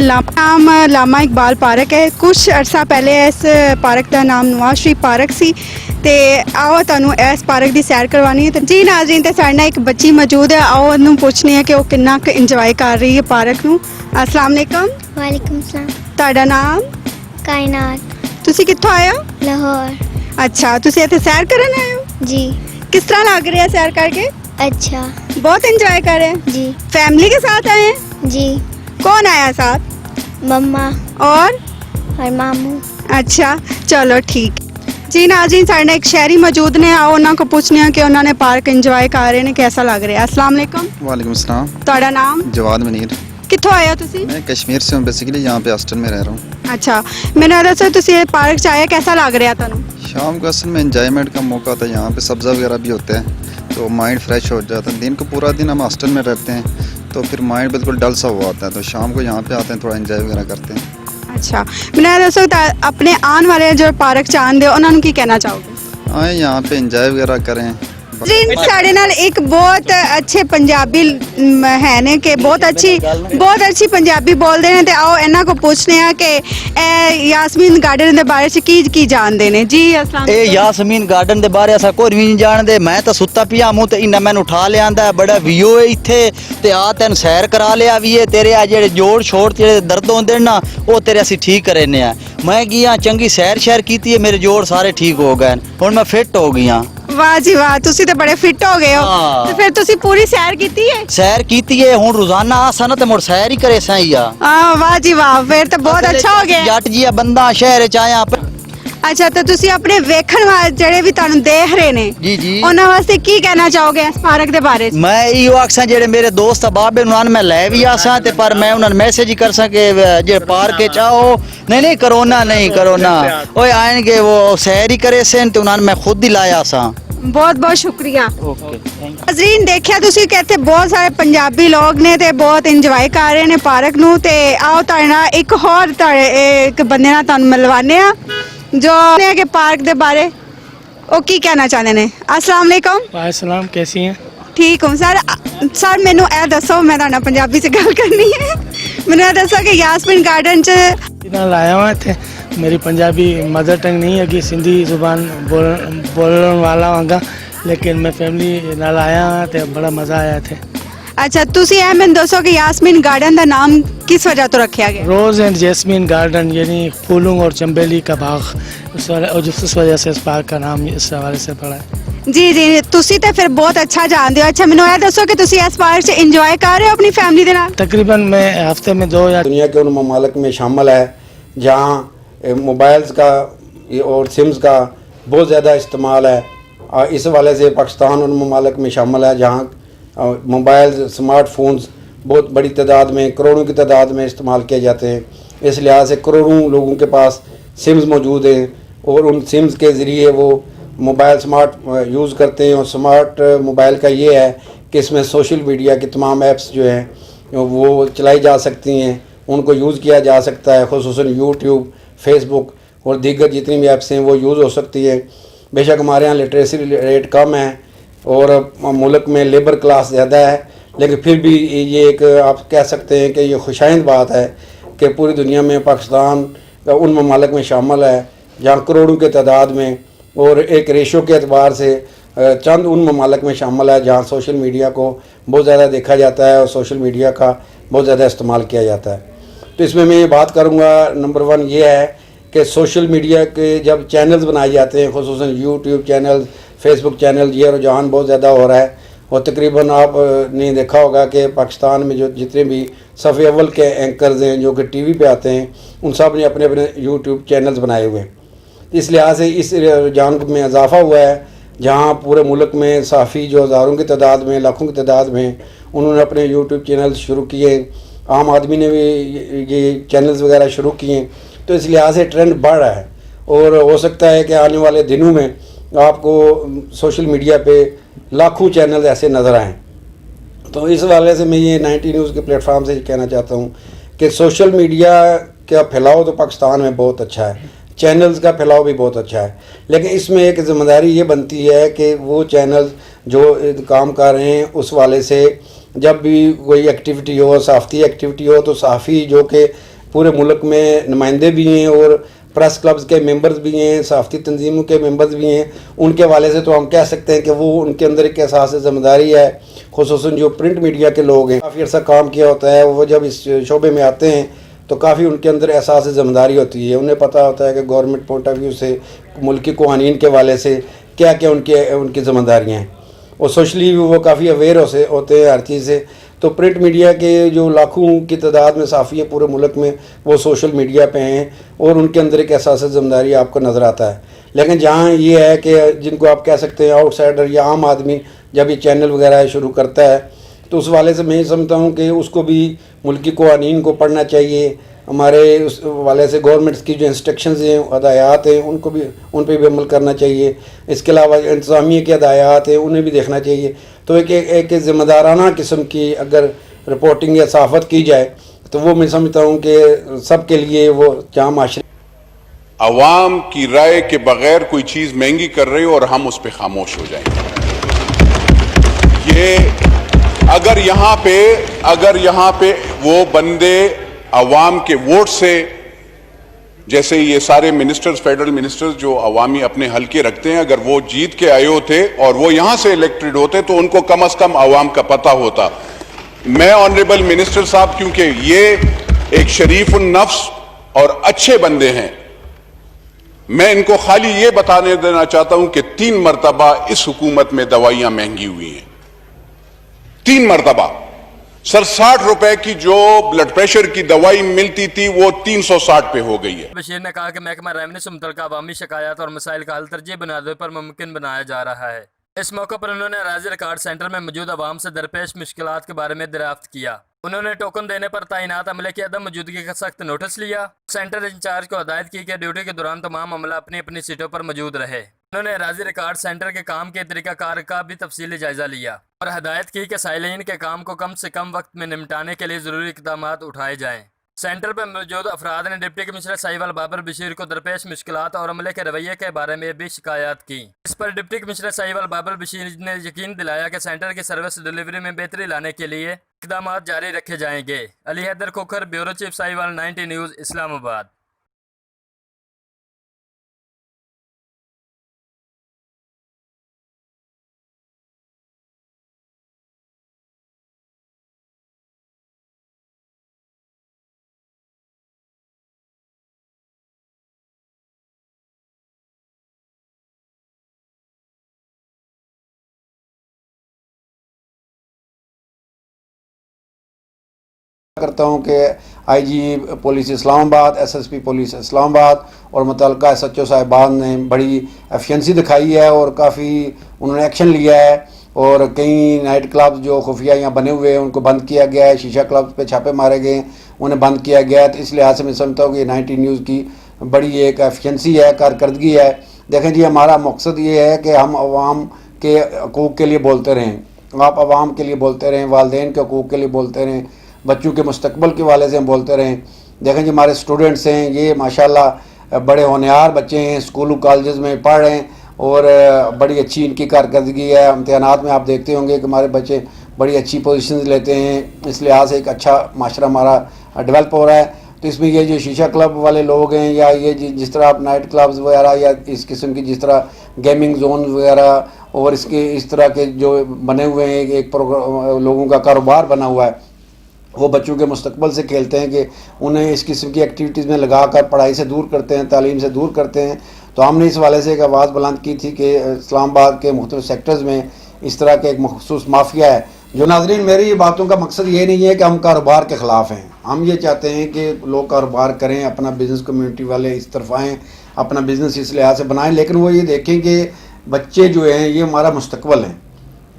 लामा इकबाल पार्क है। कुछ अरसा पहले इस पार्क का नाम नवाज शरीफ पार्क सी। ते आओ तुहानू इस पार्क की सैर करवानी है। जी नाजरीन ते साडे नाल एक बच्ची मौजूद है, आओ उन्होंने पूछने है कि वो कितना इंजॉय कर रही है पार्क नू। अस्सलाम वालेकुम। वालेकुम सलाम। ਤੁਹਾਡਾ ਨਾਮ? कायनात। ਤੁਸੀਂ ਕਿੱਥੋਂ ਆਏ ਹੋ? लाहौर। ਅੱਛਾ ਤੁਸੀਂ ਇੱਥੇ ਸੈਰ ਕਰਨ ਆਏ ਹੋ? जी। किस तरह लग रहा है सैर करके? अच्छा। बहुत एंजॉय कर रहे हैं? जी। फैमिली के साथ आए हैं? जी। कौन आया साथ? मम्मा और मामू। अच्छा चलो ठीक। जी नाज़रीन साढ़े नाल एक शहरी मौजूद ने, आओ उन्होंने को पूछने हैं कि उन्होंने पार्क एंजॉय कर रहे हैं, कैसा लग रहा है। अस्सलाम वालेकुम। वालेकुम सलाम। ਤੁਹਾਡਾ ਨਾਮ? जवाद मनीर। कित्थों आए हो तुसी? मैं कश्मीर से हूँ, बेसिकली यहाँ पे हॉस्टल में रह रहा हूँ। अच्छा मैंने दसो तुसी पार्क च आए, कैसा लग रहा था? शाम को असल में एंजॉयमेंट का मौका होता है, यहाँ पे सब्ज़ा वगैरह भी होते हैं तो माइंड फ्रेश हो जाता है। दिन को पूरा दिन हम हॉस्टल में रहते हैं तो फिर माइंड बिल्कुल डल सा हुआ होता है, तो शाम को यहाँ पे आते हैं, थोड़ा एंजॉय वगैरह करते हैं। अच्छा मैंने दसो अपने आने वाले जो पार्क च आंदे उन्होंने की कहना चाहोगे? आए यहाँ पे एंजॉय वगैरह करें। जी साढ़े नाल एक बहुत अच्छे पंजाबी है ने कि बहुत अच्छी पंजाबी बोलते हैं। तो आओ इन्हों को पूछने हैं कि यासमीन गार्डन के बारे की जानते हैं। जी अस्सलाम। यासमीन गार्डन के बारे असा कोई भी नहीं जानते। मैं तो सुता पिया मूँ तो इन्हें मैंने उठा लिया, बड़ा व्यू है इत्थे ते आ तेन सैर करा लिया भी है। तेरे आ जेड़े जोड़ छोड़ जेड़े दर्द होंदे ना वो तेरे असी ठीक करने हैं। मैं गया चंगी सैर शैर की है, मेरे जोड़ सारे ठीक हो गए, हुण मैं फिट हो गया। वाह जी वाह, तुसी तो बड़े फिट हो गए हो। तो फिर तुसी पूरी सैर कीती है? सैर कीती है, हुण रोजाना आसा ना ते मुड़ सैर ही करे सही आ। वाह जी वाह, फिर तो बहुत अच्छा हो गया। जट जी बंदा शहर च आया। अच्छा तो तुसी अपने वेखण वाले जेड़े भी तुहानू देख रहे ने जी जी उन्हां वास्ते की कहना चाहोगे इस पार्क दे बारे च? मैं इहो आखसां जेड़े मेरे दोस्त बाबे उन्हां मैं ले भी आसां ते पर मैं उन्हां मैसेज ही कर सके जे पार्क च आओ। नहीं करोना ओए आएंगे वो सैर ही करे सेन ते उन्हां मैं खुद ही लाया सा। बहुत बहुत शुक्रिया। नाज़रीन देखिया तुसी कि इत्थे बहुत सारे पंजाबी लोग ने ते बहुत इंजॉय कर रहे ने पार्क नू। ते आओ तुहाडे नाल एक होर एक बंदे नाल तुहानू मिलवाने आ जो के पार्क दे बारे वो की कहना चाहते हैं। अस्सलाम वालेकुम। वालेकुम, कैसी हैं? ठीक हूँ सर मैनू ए दसो, मैं तुहाडे नाल पंजाबी च गल करनी है। मैनू ए दसो कि यासमीन गार्डन च लाया हुआ थे। मेरी पंजाबी मदर टंग नहीं है कि सिंधी जुबान बोलने वाला होगा, लेकिन मैं फैमिली नाल आया तो बड़ा मज़ा आया थे। अच्छा तुसी ए मैनू दसो कि यासमीन गार्डन का नाम किस वजह तो रखा गया? रोज़ एंड जैस्मीन गार्डन यानी फूलों और चंबेली का बाग, उस वजह से इस पार्क का नाम इस हवाले से पड़ा है। जी जी तुसी तो फिर बहुत अच्छा जानते हो। अच्छा मैनू ए दसो कि तुसी इस पार्क च इंजॉय कर रहे हो अपनी फैमिली के नाल? तकरीबन मैं हफ्ते में 2 या दुनिया के उन ममालिक में शामिल है जहाँ मोबाइल्स का और सिम्स का बहुत ज़्यादा इस्तेमाल है। इस वाले से पाकिस्तान उन ममालिक में शामिल है जहाँ मोबाइल स्मार्टफोन्स बहुत बड़ी तादाद में, करोड़ों की तादाद में इस्तेमाल किए जाते हैं। इस लिहाज से करोड़ों लोगों के पास सिम्स मौजूद हैं اور ان سمز کے ذریعے وہ موبائل سمارٹ یوز کرتے ہیں. اور سمارٹ موبائل کا یہ ہے کہ اس میں سوشل میڈیا کی تمام ایپس جو ہیں وہ چلائی جا سکتی ہیں, ان کو یوز کیا جا سکتا ہے, خصوصاً یوٹیوب, فیس بک اور دیگر جتنی بھی ایپس ہیں وہ یوز ہو سکتی ہے. بے شک ہمارے یہاں لٹریسی ریٹ کم ہے اور ملک میں لیبر کلاس زیادہ ہے, لیکن پھر بھی یہ ایک آپ کہہ سکتے ہیں کہ یہ خوشائند بات ہے کہ پوری دنیا میں پاکستان ان ممالک میں شامل ہے جہاں کروڑوں کے تعداد میں, اور ایک ریشو کے اعتبار سے چند ان ممالک میں شامل ہے جہاں سوشل میڈیا کو بہت زیادہ دیکھا جاتا ہے اور سوشل میڈیا کا بہت زیادہ استعمال کیا جاتا ہے. تو اس میں یہ بات کروں گا, نمبر 1 یہ ہے کہ سوشل میڈیا کے جب چینلز بنائے جاتے ہیں, خصوصاً یوٹیوب چینل, فیس بک چینل, یہ رجحان بہت زیادہ ہو رہا ہے. اور تقریباً آپ نے دیکھا ہوگا کہ پاکستان میں جو جتنے بھی صف اول کے اینکرز ہیں جو کہ ٹی وی پہ آتے ہیں, ان سب نے اپنے اپنے یوٹیوب چینلز بنائے ہوئے ہیں. اس لحاظ سے اس رجحان میں اضافہ ہوا ہے جہاں پورے ملک میں صحافی جو ہزاروں کی تعداد میں, لاکھوں کی تعداد میں, انہوں نے اپنے یوٹیوب چینلز شروع کیے. عام آدمی نے بھی یہ چینلز وغیرہ شروع کیے. تو اس لحاظ سے ٹرینڈ بڑھ رہا ہے اور ہو سکتا ہے کہ آنے والے دنوں میں آپ کو سوشل میڈیا پہ لاکھوں چینلز ایسے نظر آئیں. تو اس حوالے سے میں یہ 90 نیوز کے پلیٹ فارم سے کہنا چاہتا ہوں کہ سوشل میڈیا کا پھیلاؤ تو پاکستان میں بہت اچھا ہے, چینلز کا پھیلاؤ بھی بہت اچھا ہے, لیکن اس میں ایک ذمہ داری یہ بنتی ہے کہ وہ چینلز جو کام کر رہے ہیں اس والے سے جب بھی کوئی ایکٹیویٹی ہو, صحافتی ایکٹیویٹی ہو, تو صحافی جو کہ پورے ملک میں نمائندے بھی ہیں اور پریس کلبز کے ممبرز بھی ہیں, صحافتی تنظیموں کے ممبرز بھی ہیں, ان کے حوالے سے تو ہم کہہ سکتے ہیں کہ وہ ان کے اندر ایک احساس ذمہ داری ہے. خصوصاً جو پرنٹ میڈیا کے لوگ ہیں, کافی عرصہ کام کیا ہوتا ہے, وہ جب اس شعبے میں آتے ہیں تو کافی ان کے اندر احساس ذمہ داری ہوتی ہے. انہیں پتہ ہوتا ہے کہ گورنمنٹ پوائنٹ آف ویو سے, ملکی قوانین کے حوالے سے کیا کیا ان کی ذمہ داریاں ہیں, اور سوشلی بھی وہ کافی اویئر ہوتے ہیں ہر چیز سے. تو پرنٹ میڈیا کے جو لاکھوں کی تعداد میں صحافی ہیں پورے ملک میں, وہ سوشل میڈیا پہ ہیں اور ان کے اندر ایک احساس ذمہ داری آپ کو نظر آتا ہے. لیکن جہاں یہ ہے کہ جن کو آپ کہہ سکتے ہیں آؤٹ سائڈر یا عام آدمی جب یہ چینل وغیرہ شروع کرتا ہے, تو اس والے سے میں یہ سمجھتا ہوں کہ اس کو بھی ملکی قوانین کو پڑھنا چاہیے. ہمارے اس والے سے گورنمنٹس کی جو انسٹرکشنز ہیں, ہدایات ہیں, ان پہ بھی عمل کرنا چاہیے. اس کے علاوہ انتظامیہ کے ہدایات ہیں, انہیں بھی دیکھنا چاہیے. تو ایک ذمہ دارانہ قسم کی اگر رپورٹنگ یا صحافت کی جائے تو وہ میں سمجھتا ہوں کہ سب کے لیے وہ جہاں معاشرے عوام کی رائے کے بغیر کوئی چیز مہنگی کر رہی ہو اور ہم اس پہ خاموش ہو جائیں گے. یہ اگر یہاں پہ وہ بندے عوام کے ووٹ سے, جیسے یہ سارے منسٹرز, فیڈرل منسٹرز جو عوامی اپنے حلقے رکھتے ہیں, اگر وہ جیت کے آئے ہوتے اور وہ یہاں سے الیکٹڈ ہوتے تو ان کو کم از کم عوام کا پتہ ہوتا. میں آنریبل منسٹر صاحب, کیونکہ یہ ایک شریف النفس اور اچھے بندے ہیں, میں ان کو خالی یہ بتانے دینا چاہتا ہوں کہ 3 مرتبہ اس حکومت میں دوائیاں مہنگی ہوئی ہیں. 3 مرتبہ. سر 60 روپے کی جو بلڈ پریشر کی دوائی ملتی تھی وہ 360 پہ ہو گئی ہے. بشیر نے کہا کہ محکمہ ریونیو سے متعلقہ عوامی شکایات اور مسائل کا حل ترجیحی بنیادوں پر ممکن بنایا جا رہا ہے. اس موقع پر انہوں نے اراضی ریکارڈ سینٹر میں موجود عوام سے درپیش مشکلات کے بارے میں دریافت کیا. انہوں نے ٹوکن دینے پر تعینات عملے کی عدم موجودگی کا سخت نوٹس لیا. سینٹر انچارج کو ہدایت کی کہ ڈیوٹی کے دوران تمام عملہ اپنی اپنی سیٹوں پر موجود رہے. انہوں نے اراضی ریکارڈ سینٹر کے کام کے طریقہ کار کا بھی تفصیلی جائزہ لیا اور ہدایت کی کہ سائلین کے کام کو کم سے کم وقت میں نمٹانے کے لیے ضروری اقدامات اٹھائے جائیں. سینٹر پر موجود افراد نے ڈپٹی کمشنر ساہیوال بابر بشیر کو درپیش مشکلات اور عملے کے رویے کے بارے میں بھی شکایات کی. اس پر ڈپٹی کمشنر ساہیوال بابر بشیر نے یقین دلایا کہ سینٹر کی سروس ڈیلیوری میں بہتری لانے کے لیے اقدامات جاری رکھے جائیں گے. Ali Haider Khokhar, bureau chief Sahiwal, 90 news, Islamabad. کرتا ہوں کہ IG police Islamabad, SSP police Islamabad اور متعلقہ ایس ایچ او صاحبان نے بڑی ایفیشنسی دکھائی ہے اور کافی انہوں نے ایکشن لیا ہے. اور کئی نائٹ کلبز جو خفیہ یہاں بنے ہوئے ہیں ان کو بند کیا گیا ہے, شیشہ کلبز پہ چھاپے مارے گئے ہیں, انہیں بند کیا گیا ہے. تو اس لحاظ سے میں سمجھتا ہوں کہ 90 نیوز کی बड़ी एक एफिशिएंसी है, कारकर्दगी है। देखें जी, हमारा मकसद ये है कि हम अवाम के हकूक़ के लिए बोलते रहें, आप अवाम के लिए बोलते रहें, वालिदैन के हकूक़ के लिए बोलते रहें, बच्चों के मुस्तकबिल के वाले से हम बोलते रहें। देखें जी, हमारे स्टूडेंट्स हैं, ये माशाल्लाह बड़े होनहार बच्चे हैं, स्कूल कॉलेज में पढ़ रहे हैं और बड़ी अच्छी इनकी कारकर्दगी है। इम्तिहानात में आप देखते होंगे कि हमारे बच्चे बड़ी अच्छी पोजीशंस लेते हैं, इस लिहाज से एक अच्छा माशरा हमारा डेवलप हो रहा है। तो इसमें ये जो शीशा क्लब वाले लोग हैं या ये जिस तरह आप नाइट क्लब्स वगैरह या इस किस्म की जिस तरह गेमिंग जोन वगैरह और इसके इस तरह के जो बने हुए हैं, एक लोगों का कारोबार बना हुआ है, वो बच्चों के मुस्तकबिल से खेलते हैं कि उन्हें इस किस्म की एक्टिविटीज़ में लगा कर पढ़ाई से दूर करते हैं, तालीम से दूर करते हैं। तो हमने इस वाले से एक आवाज़ बुलंद की थी कि इस्लामाबाद के मुख्तलिफ सेक्टर्स में इस तरह के एक मखसूस माफिया है। जो नाज़रीन, मेरी ये बातों का मकसद ये नहीं है कि हम कारोबार के ख़िलाफ़ हैं, हम ये चाहते हैं कि लोग कारोबार करें, अपना बिज़नेस कम्युनिटी वाले इस तरफ आएँ, अपना बिज़नेस इस लिहाज से बनाएं, लेकिन वो ये देखें कि बच्चे जो हैं ये हमारा मुस्तकबिल हैं।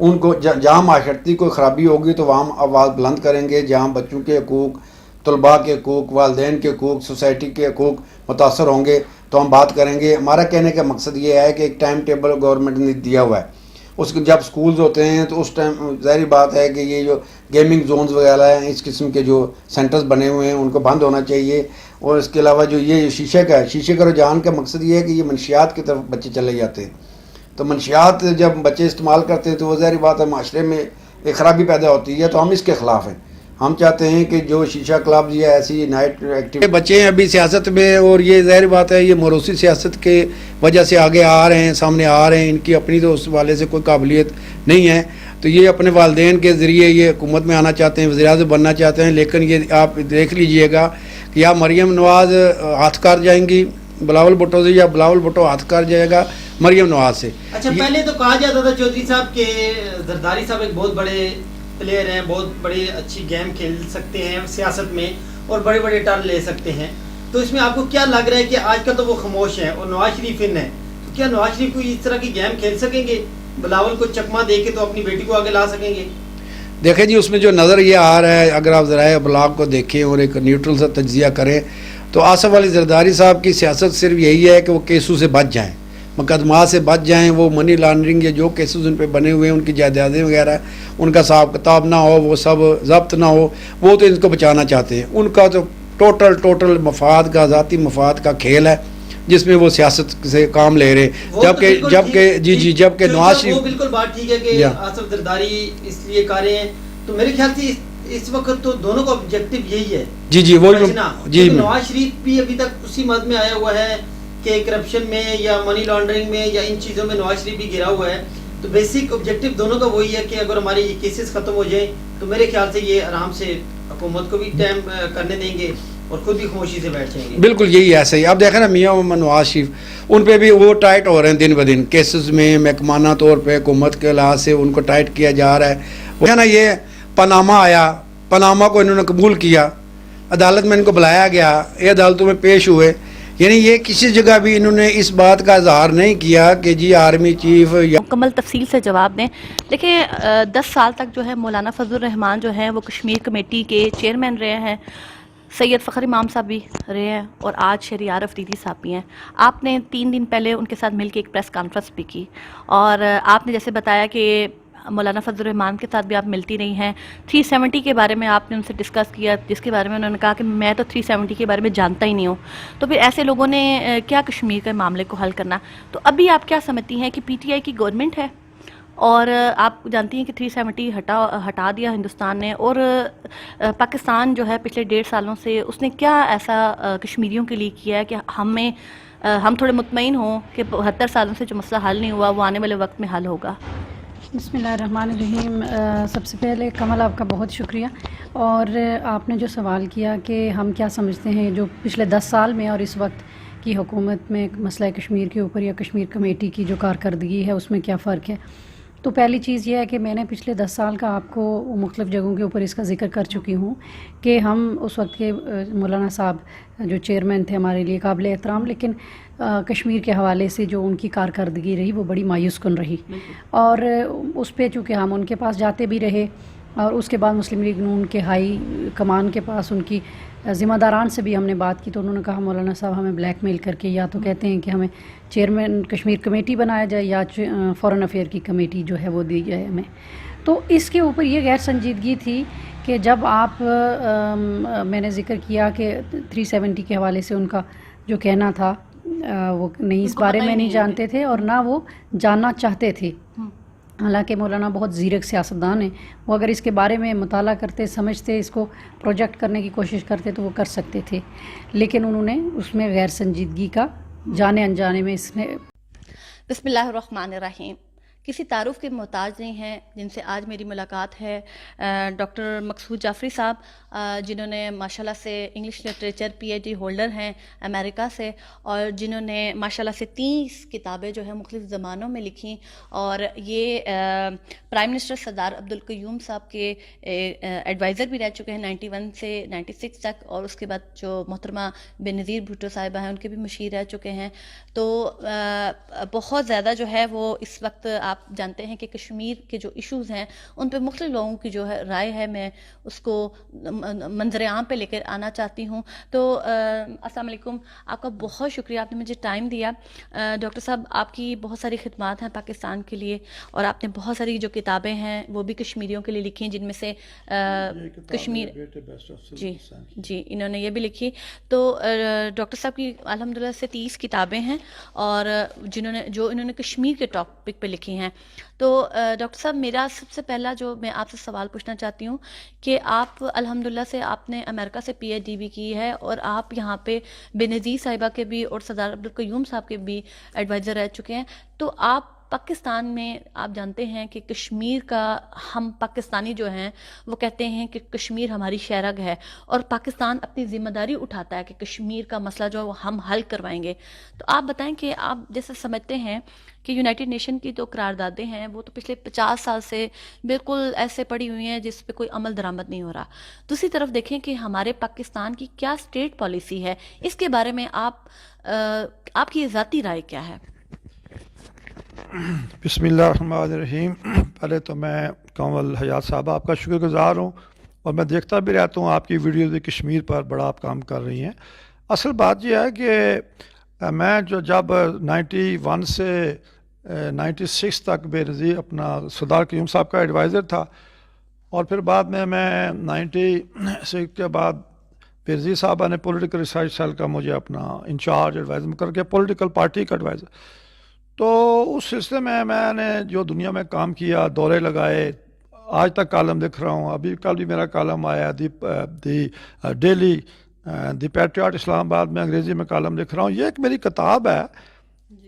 उनको जहाँ माशरती कोई ख़राबी होगी तो वहाँ हम आवाज़ बुलंद करेंगे। जहाँ बच्चों के हकूक़, तलबा के हकूक़, वालिदैन के हकूक़, सोसाइटी के हकूक़ मुतासर होंगे तो हम बात करेंगे। हमारा कहने का मकसद ये है कि एक टाइम टेबल गवर्नमेंट ने दिया हुआ है, उसके जब स्कूल्स होते हैं तो उस टाइम ज़ाहिर बात है कि ये जो गेमिंग जोन्स वगैरह हैं, इस किस्म के जो सेंटर्स बने हुए हैं उनको बंद होना चाहिए। और इसके अलावा जो ये शीशे का रुझान का मकसद ये है कि ये मनशियात की तरफ बच्चे चले जाते हैं। तो मनशियात जब बच्चे इस्तेमाल करते हैं तो वो ज़ाहिर बात है माशरे में एक ख़राबी पैदा होती है। तो हम इसके ख़िलाफ़ हैं। हम चाहते हैं कि जो शीशा क्लब या ऐसी नाइट एक्टिविटी बच्चे हैं अभी सियासत में, और ये ज़ाहिर बात है ये मोरूसी सियासत के वजह से आगे आ रहे हैं, सामने आ रहे हैं, इनकी अपनी तो उस वाले से कोई काबिलियत नहीं है। तो ये अपने वालिदैन के ज़रिए ये हुकूमत में आना चाहते हैं, वज़ीर-ए-आज़म बनना चाहते हैं। लेकिन ये आप देख लीजिएगा कि या मरियम नवाज़ हाथ कर जाएंगी बिलावल भुट्टो से, या बिलावल भुट्टो हाथ कर जाएगा मरियम नवाज़ से। अच्छा, पहले तो कहा जाता था चौधरी साहब के जरदारी साहब एक बहुत बड़े प्लेयर हैं, बहुत बड़ी अच्छी गेम खेल सकते हैं सियासत में और बड़े बड़े टर्न ले सकते हैं। तो इसमें आपको क्या लग रहा है कि आजकल तो वो खामोश हैं और नवाज शरीफ इन है, तो क्या नवाज शरीफ कोई इस तरह की गेम खेल सकेंगे, बिलावल को चकमा दे के तो अपनी बेटी को आगे ला सकेंगे? देखें जी, उसमें जो नज़र ये आ रहा है, अगर आप ज़राए ब्लॉग को देखें और एक न्यूट्रल सा तज्जिया करें तो आसफ अली जरदारी साहब की सियासत सिर्फ यही है कि वो केसों से बच जाएँ, मुकदमा से बच जाएं, वो मनी लॉन्ड्रिंग या जो केसेस उन पे बने हुए हैं, उनकी जायदादें वगैरह, उनका हिसाब किताब ना हो, वो सब जब्त ना हो, वो तो इनको बचाना चाहते हैं। उनका तो टोटल मफाद का, ज़ाती मफाद का खेल है जिसमें वो सियासत से काम ले रहे हैं। जबकि नवाज शरीफ, बिल्कुल बात ठीक है कि आसफ जरदारी इसलिए कर रहे हैं, तो मेरे ख्याल से इस वक्त तो दोनों का ऑब्जेक्टिव यही है। जी वो जी नवाज शरीफ भी अभी तक उसी मद में आया हुआ है कि करप्शन में या मनी लॉन्ड्रिंग में या इन चीज़ों में नवाज शरीफ भी गिरा हुआ है। तो बेसिक ऑब्जेक्टिव दोनों का वही है कि अगर हमारे ये केसेस ख़त्म हो जाए तो मेरे ख्याल से ये आराम से हुकूमत को भी टाइम करने देंगे और खुद भी खामोशी से बैठ जाएंगे। बिल्कुल यही ऐसा ही। आप देखें ना मियाँ नवाज शरीफ, उन पे भी वो टाइट हो रहे हैं दिन ब दिन केसेस में, महकमाना तौर पे हुकूमत के लिहाज से उनको टाइट किया जा रहा है। वो ना ये पनामा आया, पनामा को इन्होंने कबूल किया, अदालत में इनको बुलाया गया, ये अदालतों में पेश हुए, यानी ये किसी जगह भी इन्होंने इस बात का इजहार नहीं किया कि जी आर्मी चीफ या मुकम्मल तफसील से जवाब दें। देखिए 10 साल तक जो है मौलाना फजलुर रहमान जो है वो कश्मीर कमेटी के चेयरमैन रहे हैं, सैयद फ़खर इमाम साहब भी रहे हैं और आज शहरियार अफरीदी साहब भी हैं। आपने 3 दिन पहले उनके साथ मिलकर एक प्रेस कॉन्फ्रेंस भी की और आपने जैसे बताया कि मौलाना फजलुर रहमान के साथ भी आप मिलती रही हैं। 370 के बारे में आपने उनसे डिस्कस किया, जिसके बारे में उन्होंने कहा कि मैं तो 370 के बारे में जानता ही नहीं हूँ। तो फिर ऐसे लोगों ने क्या कश्मीर के मामले को हल करना। तो अभी आप क्या समझती हैं कि PTI की गवर्नमेंट है और आप जानती हैं कि 370 हटा दिया हिंदुस्तान ने, और पाकिस्तान जो है पिछले 1.5 सालों से उसने क्या ऐसा कश्मीरियों के लिए किया है कि हम थोड़े मुतमईन हों कि 72 सालों से जो मसला हल नहीं हुआ वो आने वाले वक्त में हल होगा। बिस्मिल्लाहिर्रहमानिर्रहीम। सबसे पहले कमल आपका बहुत शुक्रिया। और आपने जो सवाल किया कि हम क्या समझते हैं जो पिछले 10 साल में और इस वक्त की हुकूमत में मसला कश्मीर के ऊपर या कश्मीर कमेटी की जो कारकर्दगी है उसमें क्या फ़र्क है। तो पहली चीज़ यह है कि मैंने पिछले 10 साल का आपको मुख्तलिफ़ जगहों के ऊपर इसका ज़िक्र कर चुकी हूँ कि हम उस वक्त के मौलाना साहब जो चेयरमैन थे हमारे लिए काबिल एहतराम, लेकिन कश्मीर के हवाले से जो उनकी कारकर्दगी रही वो बड़ी मायूस कुन रही। और उस पर चूँकि हम उनके पास जाते भी रहे और उसके बाद मुस्लिम लीग नून के हाई कमान के पास उनकी ज़िम्मेदारान से भी हमने बात की तो उन्होंने कहा मौलाना साहब हमें ब्लैकमेल करके या तो कहते हैं कि हमें चेयरमैन कश्मीर कमेटी बनाया जाए या फ़ॉरेन अफेयर की कमेटी जो है वो दी जाए हमें। तो इसके ऊपर ये गैर संजीदगी थी कि जब आप मैंने ज़िक्र किया कि 370 के हवाले से उनका जो कहना था वो नहीं, इस बारे में नहीं जानते थे और ना वो जानना चाहते थे। हालांकि मौलाना बहुत ज़ीरक सियासतदान हैं, वो अगर इसके बारे में मुताला करते, समझते, इसको प्रोजेक्ट करने की कोशिश करते तो वो कर सकते थे, लेकिन उन्होंने उसमें गैर संजीदगी का जाने अनजाने में इसमें। बिस्मिल्लाहिर्रहमानिर्रहीम। किसी तारुफ के मोहताज नहीं हैं जिनसे आज मेरी मुलाकात है डॉक्टर मकसूद जाफरी साहब, जिन्होंने माशाल्लाह से इंग्लिश लिटरेचर PhD होल्डर हैं अमेरिका से, और जिन्होंने माशाल्लाह से 30 किताबें जो है मुख्तलिफ़ ज़मानों में लिखी, और ये प्राइम मिनिस्टर सरदार अब्दुल क़य्यूम साहब के एडवाइज़र भी रह चुके हैं 91 से 96 तक, और उसके बाद जो मोहतरमा बेनज़ीर भुट्टो साहिबा हैं उनके भी मुशीर रह चुके हैं। तो बहुत ज़्यादा जो है वो इस वक्त आप जानते हैं कि कश्मीर के जो इश्यूज़ हैं उन पे मुख्तलिफ लोगों की जो है राय है, मैं उसको मंजर आम पे लेकर आना चाहती हूँ। तो अस्सलाम वालेकुम, आपका बहुत शुक्रिया, आपने मुझे टाइम दिया। डॉक्टर साहब, आपकी बहुत सारी खिदमात हैं पाकिस्तान के लिए, और आपने बहुत सारी जो किताबें हैं वो भी कश्मीरियों के लिए लिखी हैं, जिनमें से कश्मीर जी इन्होंने ये भी लिखी। तो डॉक्टर साहब की अल्हम्दुलिल्लाह से 30 किताबें हैं, और इन्होंने कश्मीर के टॉपिक पे लिखी हैं। तो डॉक्टर साहब, मेरा सबसे पहला जो मैं आपसे सवाल पूछना चाहती हूँ कि आप अल्हम्दुलिल्लाह से आपने अमेरिका से PhD भी की है, और आप यहाँ पे बेनज़ीर साहिबा के भी और सरदार अब्दुल क़य्यूम साहब के भी एडवाइज़र रह चुके हैं। तो आप पाकिस्तान में, आप जानते हैं कि कश्मीर का, हम पाकिस्तानी जो हैं वो कहते हैं कि कश्मीर हमारी शहरग है, और पाकिस्तान अपनी ज़िम्मेदारी उठाता है कि कश्मीर का मसला जो है वो हम हल करवाएंगे। तो आप बताएं कि आप जैसे समझते हैं कि यूनाइटेड नेशन की जो करारदादें हैं वो तो पिछले 50 साल से बिल्कुल ऐसे पड़ी हुई हैं जिस पे कोई अमल दरामद नहीं हो रहा। दूसरी तरफ देखें कि हमारे पाकिस्तान की क्या स्टेट पॉलिसी है, इसके बारे में आपकी ज़ाती राय क्या है? बिस्मिल्लाहिर्रहमानिर्रहीम। पहले तो मैं कंवल हयात साहब आपका शुक्रगुजार हूँ, और मैं देखता भी रहता हूँ आपकी वीडियोज़ भी कश्मीर पर बड़ा आप काम कर रही हैं। असल बात यह है कि मैं जब 91 से 96 तक बेनज़ीर अपना सरदार क़य्यूम साहब का एडवाइज़र था, और फिर बाद में मैं 96 के बाद बेनज़ीर साहबा ने पॉलिटिकल रिसर्च सेल का मुझे अपना इंचार्ज एडवाइज़र करके पॉलिटिकल पार्टी का एडवाइज़र। तो उस सिलसिले में मैंने जो दुनिया में काम किया, दौरे लगाए, आज तक कॉलम लिख रहा हूँ। अभी कल भी मेरा कॉलम आया the daily the patriot Islamabad में, अंग्रेज़ी में कॉलम लिख रहा हूँ। ये एक मेरी किताब है,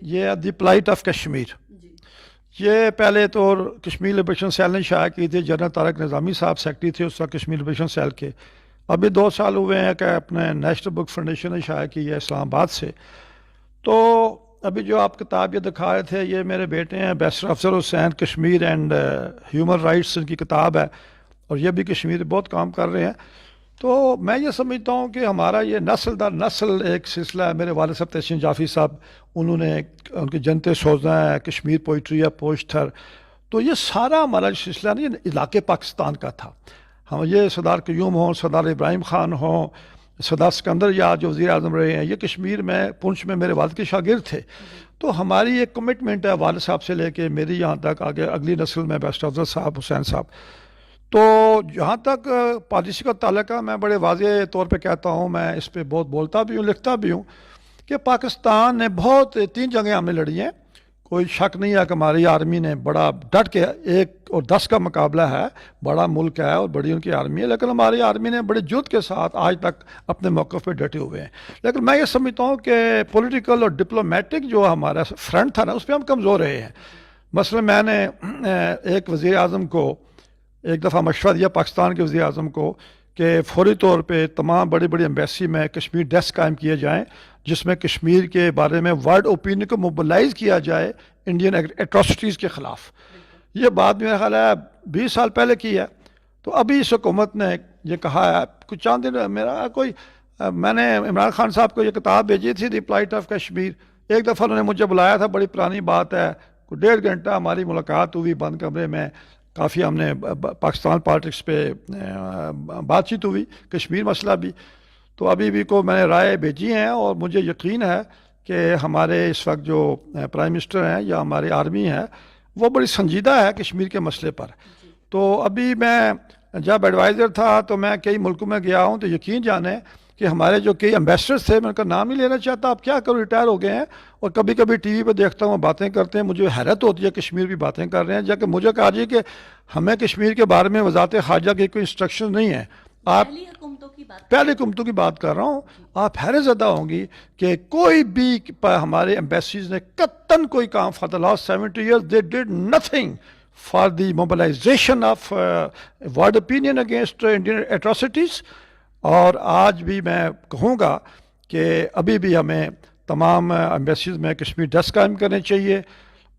ये दी प्लाइट ऑफ कश्मीर। ये पहले तो कश्मीर लिबरेशन सेल ने शाया की थी, जनरल तारक निज़ामी साहब सेक्रेटरी थे उस वक्त कश्मीर लिबरेशन सेल के। अभी 2 साल हुए हैं कि अपने नेशनल बुक फाउंडेशन ने शाया की है इस्लामाबाद से। तो अभी जो आप किताब ये दिखा रहे थे, ये मेरे बेटे हैं barrister Afzal Hussain, Kashmir and human rights इनकी किताब है, और ये भी कश्मीर बहुत काम कर रहे हैं। तो मैं ये समझता हूँ कि हमारा ये नस्ल दर नस्ल एक सिलसिला है। मेरे वालिद साहब तहसीन जाफ़ी साहब, उन्होंने उनकी जनते सोचना है, कश्मीर पोइट्री है, पोस्टर, तो ये सारा हमारा सिलसिला नहीं इलाके पाकिस्तान का था। हम ये सरदार क़य्यूम हों, सरदार इब्राहिम ख़ान हों, सरदार सिकंदर याद जो वज़ीर आज़म रहे हैं, ये कश्मीर में पुंछ में मेरे वालिद के शागिर्द थे। तो हमारी एक कमिटमेंट है वालिद साहब से लेके मेरी यहाँ तक आगे अगली नस्ल में बैरिस्टर अफजल साहब, हुसैन साहब। तो जहाँ तक पॉलिसी का ताल्लुक है, मैं बड़े वाज़ेह तौर पे कहता हूँ, मैं इस पर बहुत बोलता भी हूँ, लिखता भी हूँ कि पाकिस्तान ने बहुत 3 जंगें हमने लड़ी हैं। कोई शक नहीं है कि हमारी आर्मी ने बड़ा डट के 1 और 10 का मुकाबला है, बड़ा मुल्क है और बड़ी उनकी आर्मी है, लेकिन हमारी आर्मी ने बड़े जुर्द के साथ आज तक अपने मौक़िफ़ पे डटे हुए हैं। लेकिन मैं ये समझता हूँ कि पॉलिटिकल और डिप्लोमेटिक जो हमारा फ्रंट था ना, उस पर हम कमज़ोर रहे हैं। मसलन मैंने एक वज़ीर आज़म को एक दफ़ा मशवरा दिया, पाकिस्तान के वज़ीर आज़म को, कि फ़ौरी तौर पे तमाम बड़ी बड़ी एम्बेसी में कश्मीर डेस्क कायम किए जाएँ, जिसमें कश्मीर के बारे में वर्ल्ड ओपिनियन को मोबिलाइज़ किया जाए इंडियन एट्रोसिटीज़ के ख़िलाफ़। ये बात मेरा ख्याल है 20 साल पहले की है। तो अभी इस हुकूमत ने ये कहा है, कुछ चंद दिन मैंने इमरान खान साहब को ये किताब भेजी थी दी प्लाइट ऑफ कश्मीर। एक दफ़ा उन्होंने मुझे बुलाया था, बड़ी पुरानी बात है, कुछ 1.5 घंटा हमारी मुलाकात हुई बंद कमरे में, काफ़ी हमने पाकिस्तान पॉलिटिक्स पे बातचीत हुई, कश्मीर मसला भी। तो अभी भी को मैंने राय भेजी हैं और मुझे यकीन है कि हमारे इस वक्त जो प्राइम मिनिस्टर हैं या हमारी आर्मी है वो बड़ी संजीदा है कश्मीर के मसले पर। तो अभी मैं जब एडवाइज़र था तो मैं कई मुल्कों में गया हूँ, तो यकीन जाने कि हमारे जो कई एम्बेसडर्स थे, मैं उनका नाम नहीं लेना चाहता, आप क्या करो, रिटायर हो गए हैं, और कभी कभी टीवी पे देखता हूँ बातें करते हैं, मुझे हैरत होती है कश्मीर की बातें कर रहे हैं, जाके मुझे कहा जी कि हमें कश्मीर के बारे में वजारत ख़ारजा की कोई इंस्ट्रक्शन नहीं है। आप पहले हुकूमतों की बात कर रहा हूँ, आप हैरत ज़दा होंगी कि कोई भी हमारे एम्बेसीज ने कत्तन कोई काम for the last 70 years they did nothing for the mobilisation of world opinion against Indian atrocities. और आज भी मैं कहूँगा कि अभी भी हमें तमाम एम्बेसीज में कश्मीर डेस्क कायम करने चाहिए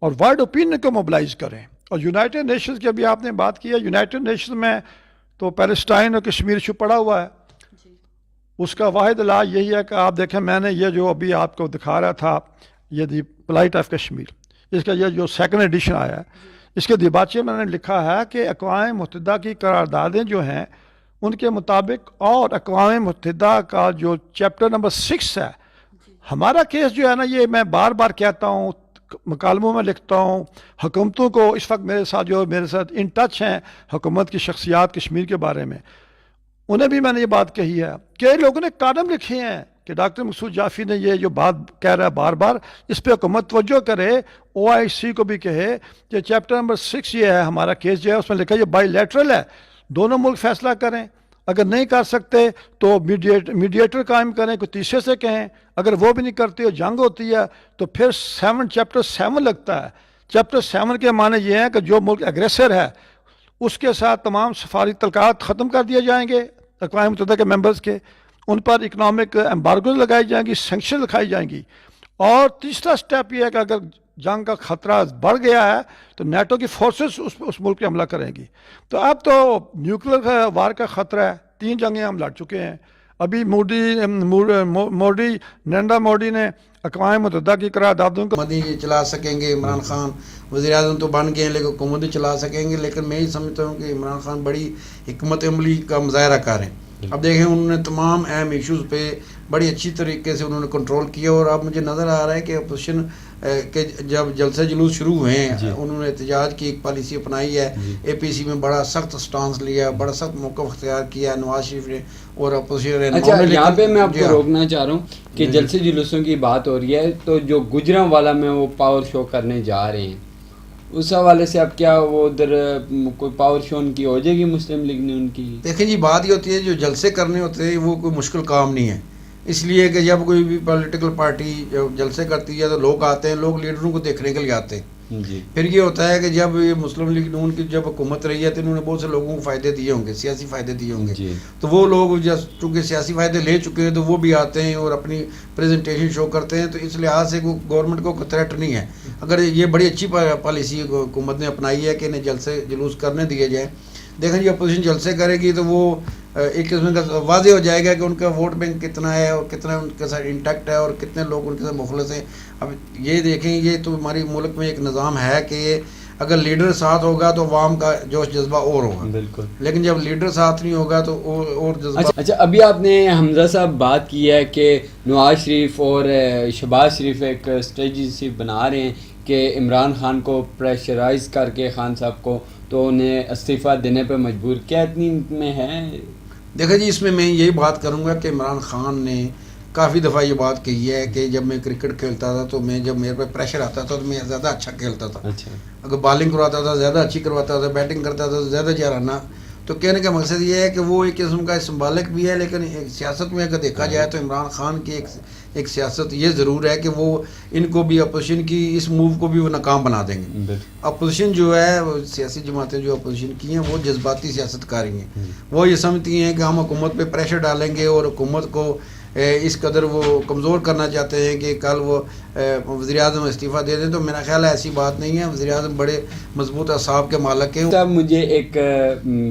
और वर्ल्ड ओपिनियन को मोबिलाइज करें। और यूनाइटेड नेशंस की अभी आपने बात की है, यूनाइटेड नेशंस में तो पैलेस्टाइन और कश्मीर इशू पड़ा हुआ है, उसका वाहिद इलाज यही है कि आप देखें, मैंने ये जो अभी आपको दिखा रहा था, ये दी प्लाइट ऑफ कश्मीर, इसका ये जो 2nd एडिशन आया है, इसके दिबाचे में मैंने लिखा है कि अक़वाम मुत्तहिदा की करारदादें जो हैं उनके मुताबिक और अक़वाम मुत्तहिदा का जो चैप्टर नंबर 6 है, हमारा केस जो है ना, ये मैं बार बार कहता हूँ, मकालमों में लिखता हूँ, हुकूमतों को इस वक्त मेरे साथ इन टच हैं हुकूमत की शख्सियात कश्मीर के बारे में, उन्हें भी मैंने ये बात कही है। कई लोगों ने कालम लिखे हैं कि डॉक्टर मसूद जाफ़ी ने ये जो बात कह रहा है बार बार, इस पर हुकूमत तवज्जो करे, OIC को भी कहे कि चैप्टर नंबर 6 ये है हमारा केस जो है, उसमें लिखा है ये बाईलैटरल है, दोनों मुल्क फैसला करें, अगर नहीं कर सकते तो मीडिएटर कायम करें, कोई तीसरे से कहें, अगर वो भी नहीं करते और जंग होती है तो फिर चैप्टर 7 लगता है। चैप्टर 7 के माने ये हैं कि जो मुल्क एग्रेसर है उसके साथ तमाम सफारी तलकात ख़त्म कर दिए जाएंगे, अक़वाम मुत्तहिदा के मेंबर्स के, उन पर इकनॉमिक एम्बार्गो लगाई जाएंगी, सैंक्शन लगाई जाएंगी। और तीसरा स्टेप ये है कि अगर जंग का ख़तरा बढ़ गया है तो नेटो की फोर्सेस उस मुल्क पे हमला करेंगी। तो अब तो न्यूक्लियर वार का ख़तरा है, 3 जंगें हम लड़ चुके हैं। अभी नरेंद्र मोदी ने अक़वाम मुत्तहिदा की करारदादों को मोदी चला सकेंगे, इमरान खान वज़ीर-ए-आज़म तो बन गए हैं लेकिन हुकूमत ही चला सकेंगे, लेकिन मैं ही समझता हूँ कि इमरान खान बड़ी हिकमत अमली का मुज़ाहरा कर रहे हैं। अब देखें, उन्होंने तमाम अहम इश्यूज़ पे बड़ी अच्छी तरीके से उन्होंने कंट्रोल किया, और अब मुझे नज़र आ रहा है कि अपोजिशन के जब जलसे जुलूस शुरू हुए हैं, उन्होंने एहतजाज की एक पॉलिसी अपनाई है, APC में बड़ा सख्त स्टांस लिया, बड़ा सख्त मौक़िफ़ अख्तियार किया नवाज शरीफ ने और अपोजिशन। अच्छा, यहाँ पे मैं आपको रोकना चाह रहा हूँ कि जलसे जुलूसों की बात हो रही है, तो जो गुजरांवाला में वो पावर शो करने जा रहे हैं, उस हवाले से अब क्या वो उधर कोई पावर शो उनकी हो जाएगी मुस्लिम लीग ने उनकी? देखें जी, बात ये होती है, जो जलसे करने होते हैं वो कोई मुश्किल काम नहीं है, इसलिए कि जब कोई भी पॉलिटिकल पार्टी जब जलसे करती है तो लोग आते हैं, लोग लीडरों को देखने के लिए आते हैं। फिर ये होता है कि जब ये मुस्लिम लीग नून की जब हुकूमत रही है तो इन्होंने बहुत से लोगों को फ़ायदे दिए होंगे, सियासी फ़ायदे दिए होंगे, तो वो लोग जब चूँकि सियासी फ़ायदे ले चुके हैं तो वो भी आते हैं और अपनी प्रेजेंटेशन शो करते हैं। तो इस लिहाज से गवर्नमेंट को थ्रेट नहीं है। अगर ये बड़ी अच्छी पॉलिसी हुकूमत ने अपनाई है कि इन्हें जलसे जुलूस करने दिए जाए। देखें जी, अपोजिशन जलसे करेगी तो वो एक किस्म का वाज़े हो जाएगा कि उनका वोट बैंक कितना है और कितना उनके साथ इंटैक्ट है और कितने लोग उनके साथ मुखलस हैं। अब ये देखें, ये तो हमारे मुल्क में एक निज़ाम है कि अगर लीडर साथ होगा तो अवाम का जोश जज्बा और होगा, बिल्कुल, लेकिन जब लीडर साथ नहीं होगा तो और जज्बा। अच्छा, अभी आपने हमजा साहब बात की है कि नवाज शरीफ और शहबाज शरीफ एक स्ट्रेटजी बना रहे हैं कि इमरान खान को प्रेशराइज करके खान साहब को तो उन्हें इस्तीफ़ा देने पर मजबूर, क्या इतनी में है? देखो जी, इसमें मैं यही बात करूँगा कि इमरान खान ने काफ़ी दफ़ा ये बात कही है कि जब मैं क्रिकेट खेलता था तो मैं जब मेरे पे प्रेशर आता था तो मैं ज़्यादा अच्छा खेलता था। अच्छा। अगर बॉलिंग करवाता था ज़्यादा अच्छी करवाता था, बैटिंग करता था तो ज़्यादा जराना। तो कहने का मकसद ये है कि वो एक किस्म का सिंबॉलिक भी है, लेकिन एक सियासत में अगर देखा जाए तो इमरान खान की एक सियासत ये ज़रूर है कि वो इनको भी अपोजिशन की इस मूव को भी वो नाकाम बना देंगे। अपोजिशन जो है, वो सियासी जमातें जो अपोजिशन की हैं वो जज्बाती सियासत कारी हैं। वो ये समझती हैं कि हम हुकूमत पे प्रेशर डालेंगे और हुकूमत को इस कदर वो कमज़ोर करना चाहते हैं कि कल वो वज़ीर-ए-आज़म इस्तीफ़ा दे दें। तो मेरा ख्याल है ऐसी बात नहीं है, वज़ीर-ए-आज़म बड़े मजबूत असाब के मालिक हैं। साहब, मुझे एक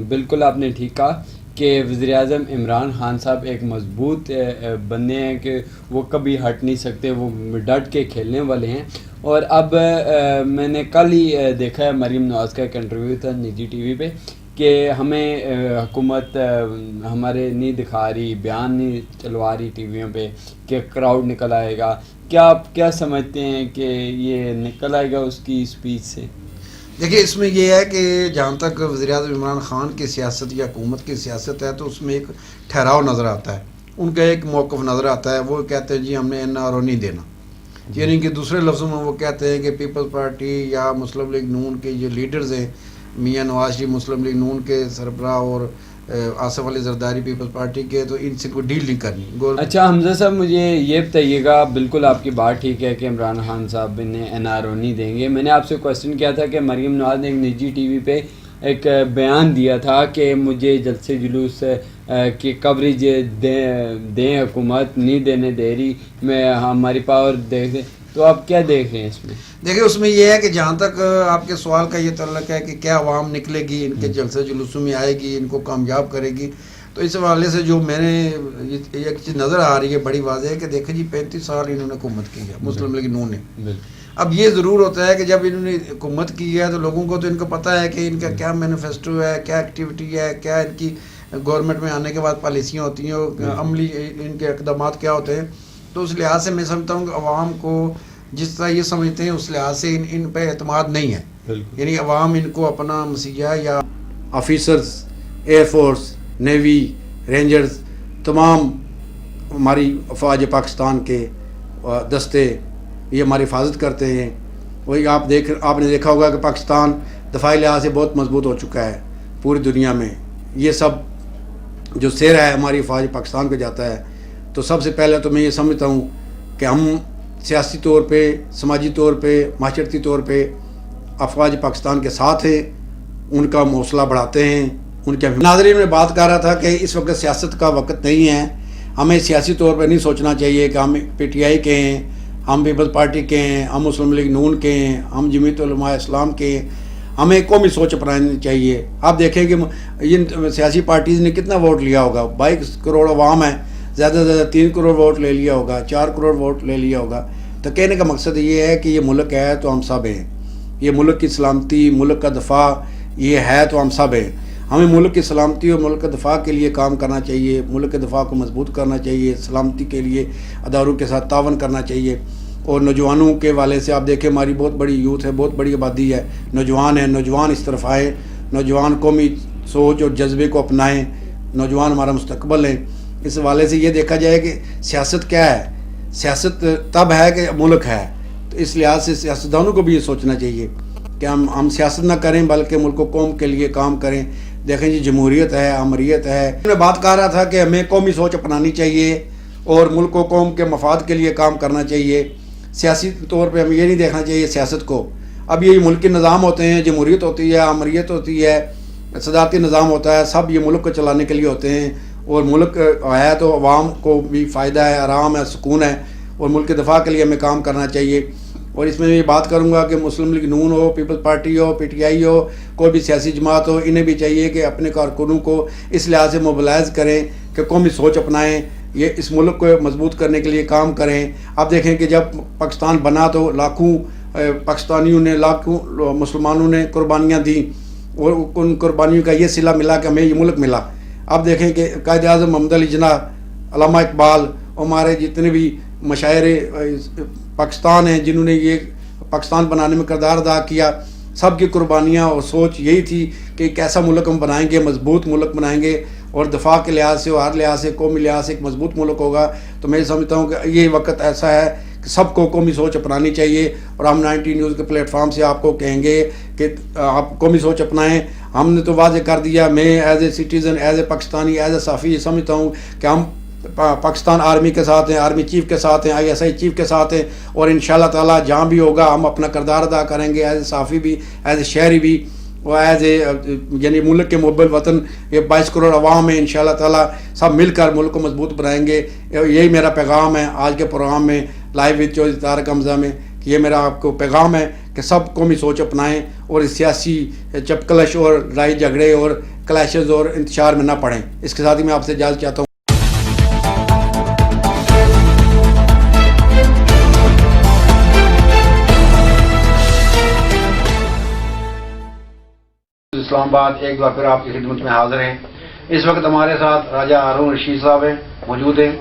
बिल्कुल आपने ठीक कहा कि वज़ीर-ए-आज़म इमरान खान साहब एक मजबूत बंदे हैं कि वो कभी हट नहीं सकते, वो डट के खेलने वाले हैं। और अब मैंने कल ही देखा है, मरीम नवाज़ का एक इंटरव्यू था निजी TV पे کہ ہمیں حکومت ہمارے نہیں دکھا رہی, بیان نہیں چلوا رہی ٹی ویوں پہ کہ کراؤڈ نکل آئے گا. کیا آپ کیا سمجھتے ہیں کہ یہ نکل آئے گا اس کی اسپیچ سے؟ دیکھیے اس میں یہ ہے کہ جہاں تک وزیر اعظم عمران خان کی سیاست یا حکومت کی سیاست ہے تو اس میں ایک ٹھہراؤ نظر آتا ہے, ان کا ایک موقف نظر آتا ہے. وہ کہتے ہیں جی ہم نے NRO نہیں دینا, یعنی کہ دوسرے لفظوں میں وہ کہتے ہیں کہ پیپلز پارٹی یا مسلم لیگ نون کے جو لیڈرز ہیں, میاں نواز شریف مسلم لیگ نون کے سربراہ اور آصف علی زرداری پیپلز پارٹی کے, تو ان سے کوئی ڈیل نہیں کرنی. اچھا حمزہ صاحب مجھے یہ بتائیے گا, بالکل آپ کی بات ٹھیک ہے کہ عمران خان صاحب انہیں NRO نہیں دیں گے. میں نے آپ سے کویسچن کیا تھا کہ مریم نواز نے ایک نجی ٹی وی پہ ایک بیان دیا تھا کہ مجھے جلسے جلوس کی کوریج دیں, حکومت نہیں دینے دے رہی, میں ہماری پاور دیکھ دیں. تو آپ کیا دیکھ رہے ہیں اس میں؟ دیکھیں اس میں یہ ہے کہ جہاں تک آپ کے سوال کا یہ تعلق ہے کہ کیا عوام نکلے گی, ان کے جلسے جلوسوں میں آئے گی, ان کو کامیاب کرے گی, تو اس حوالے سے جو میں نے ایک چیز نظر آ رہی ہے بڑی واضح ہے کہ دیکھیں جی 35 سال انہوں نے حکومت کی ہے مسلم لیگ نون نے. اب یہ ضرور ہوتا ہے کہ جب انہوں نے حکومت کی ہے تو لوگوں کو تو ان کو پتہ ہے کہ ان کا کیا مینیفیسٹو ہے, کیا ایکٹیویٹی ہے, کیا ان کی گورنمنٹ میں آنے کے بعد پالیسیاں ہوتی ہیں, عملی ان کے اقدامات کیا ہوتے ہیں. تو اس لحاظ سے میں سمجھتا ہوں کہ عوام کو جس طرح یہ سمجھتے ہیں اس لحاظ سے ان پہ اعتماد نہیں ہے. یعنی عوام ان کو اپنا مسیحا یا officers, air force, navy, rangers, تمام ہماری افواج پاکستان کے دستے یہ ہماری حفاظت کرتے ہیں. وہی آپ نے دیکھا ہوگا کہ پاکستان دفاعی لحاظ سے بہت مضبوط ہو چکا ہے پوری دنیا میں. یہ سب جو سیر ہے ہماری افواج پاکستان کو جاتا ہے. تو سب سے پہلے تو میں یہ سمجھتا ہوں کہ ہم سیاسی طور پہ, سماجی طور پہ, معاشرتی طور پہ افواج پاکستان کے ساتھ ہیں, ان کا حوصلہ بڑھاتے ہیں. ان کے ناظرین میں بات کر رہا تھا کہ اس وقت سیاست کا وقت نہیں ہے, ہمیں سیاسی طور پہ نہیں سوچنا چاہیے کہ ہم PTI کے ہیں, ہم پیپلز پارٹی کے ہیں, ہم مسلم لیگ نون کے ہیں, ہم جمعیت علماء اسلام کے ہیں. ہمیں قومی سوچ اپنانی چاہیے. آپ دیکھیں کہ ان سیاسی پارٹیز نے کتنا ووٹ لیا ہوگا, 22 کروڑ عوام ہے, زیادہ سے زیادہ 3 کروڑ ووٹ لے لیا ہوگا, 4 کروڑ ووٹ لے لیا ہوگا. تو کہنے کا مقصد یہ ہے کہ یہ ملک ہے تو ہم سب ہیں, یہ ملک کی سلامتی, ملک کا دفاع یہ ہے تو ہم سب ہیں. ہمیں ملک کی سلامتی اور ملک کے دفاع کے لیے کام کرنا چاہیے, ملک کے دفاع کو مضبوط کرنا چاہیے, سلامتی کے لیے اداروں کے ساتھ تعاون کرنا چاہیے. اور نوجوانوں کے والے سے آپ دیکھیں ہماری بہت بڑی یوتھ ہے, بہت بڑی آبادی ہے, نوجوان ہیں. نوجوان اس طرف آئیں, نوجوان قومی سوچ اور جذبے کو اپنائیں, نوجوان ہمارا مستقبل ہیں. اس حوالے سے یہ دیکھا جائے کہ سیاست کیا ہے, سیاست تب ہے کہ ملک ہے. تو اس لحاظ سے سیاستدانوں کو بھی یہ سوچنا چاہیے کہ ہم سیاست نہ کریں بلکہ ملک و قوم کے لیے کام کریں. دیکھیں جی جمہوریت ہے, امریت ہے. میں بات کر رہا تھا کہ ہمیں قومی سوچ اپنانی چاہیے اور ملک و قوم کے مفاد کے لیے کام کرنا چاہیے. سیاسی طور پہ ہمیں یہ نہیں دیکھنا چاہیے سیاست کو. اب یہ ملکی نظام ہوتے ہیں, جمہوریت ہوتی ہے, امریت ہوتی ہے, صدارتی نظام ہوتا ہے, سب یہ ملک کو چلانے کے لیے ہوتے ہیں. اور ملک ہے تو عوام کو بھی فائدہ ہے, آرام ہے, سکون ہے, اور ملک کے دفاع کے لیے ہمیں کام کرنا چاہیے. اور اس میں یہ بات کروں گا کہ مسلم لیگ نون ہو, پیپلز پارٹی ہو, PTI ہو, کوئی بھی سیاسی جماعت ہو, انہیں بھی چاہیے کہ اپنے کارکنوں کو اس لحاظ سے موبلائز کریں کہ قومی سوچ اپنائیں, یہ اس ملک کو مضبوط کرنے کے لیے کام کریں. آپ دیکھیں کہ جب پاکستان بنا تو لاکھوں پاکستانیوں نے, لاکھوں مسلمانوں نے قربانیاں دیں, اور ان قربانیوں کا یہ صلہ ملا کہ ہمیں یہ ملک ملا. آپ دیکھیں کہ قائد اعظم محمد علی جناح, علامہ اقبال, ہمارے جتنے بھی مشاعر پاکستان ہیں جنہوں نے یہ پاکستان بنانے میں کردار ادا کیا, سب کی قربانیاں اور سوچ یہی تھی کہ ایک ایسا ملک ہم بنائیں گے, مضبوط ملک بنائیں گے, اور دفاع کے لحاظ سے اور ہر لحاظ سے, قومی لحاظ سے ایک مضبوط ملک ہوگا. تو میں سمجھتا ہوں کہ یہ وقت ایسا ہے کہ سب کو قومی سوچ اپنانی چاہیے. اور ہم 90 نیوز کے پلیٹ فارم سے آپ کو کہیں گے کہ آپ قومی سوچ اپنائیں. ہم نے تو واضح کر دیا, میں as a citizen, as a Pakistani, as a صحافی یہ سمجھتا ہوں کہ ہم پاکستان آرمی کے ساتھ ہیں, آرمی چیف کے ساتھ ہیں, ISI چیف کے ساتھ ہیں, اور انشاءاللہ تعالیٰ جہاں بھی ہوگا ہم اپنا کردار ادا کریں گے, ایز اے صحافی بھی, ایز اے شہری بھی, اور ایز اے یعنی ملک کے محب وطن. یہ 22 کروڑ عوام ہیں, انشاءاللہ تعالیٰ سب مل کر ملک کو مضبوط بنائیں گے. یہی میرا پیغام ہے آج کے پروگرام میں لائیو وتھ چودھری طارق حمزہ میں, کہ یہ میرا آپ کو پیغام ہے کہ سب قومی سوچ اپنائیں اور اس سیاسی چپکلش اور لڑائی جھگڑے اور کلیشز اور انتشار میں نہ پڑیں. اس کے ساتھ ہی میں آپ سے اجازت چاہتا ہوں. اسلام آباد ایک بار پھر آپ کی خدمت میں حاضر ہیں. اس وقت ہمارے ساتھ راجہ ہارون رشید صاحب ہیں موجود ہیں.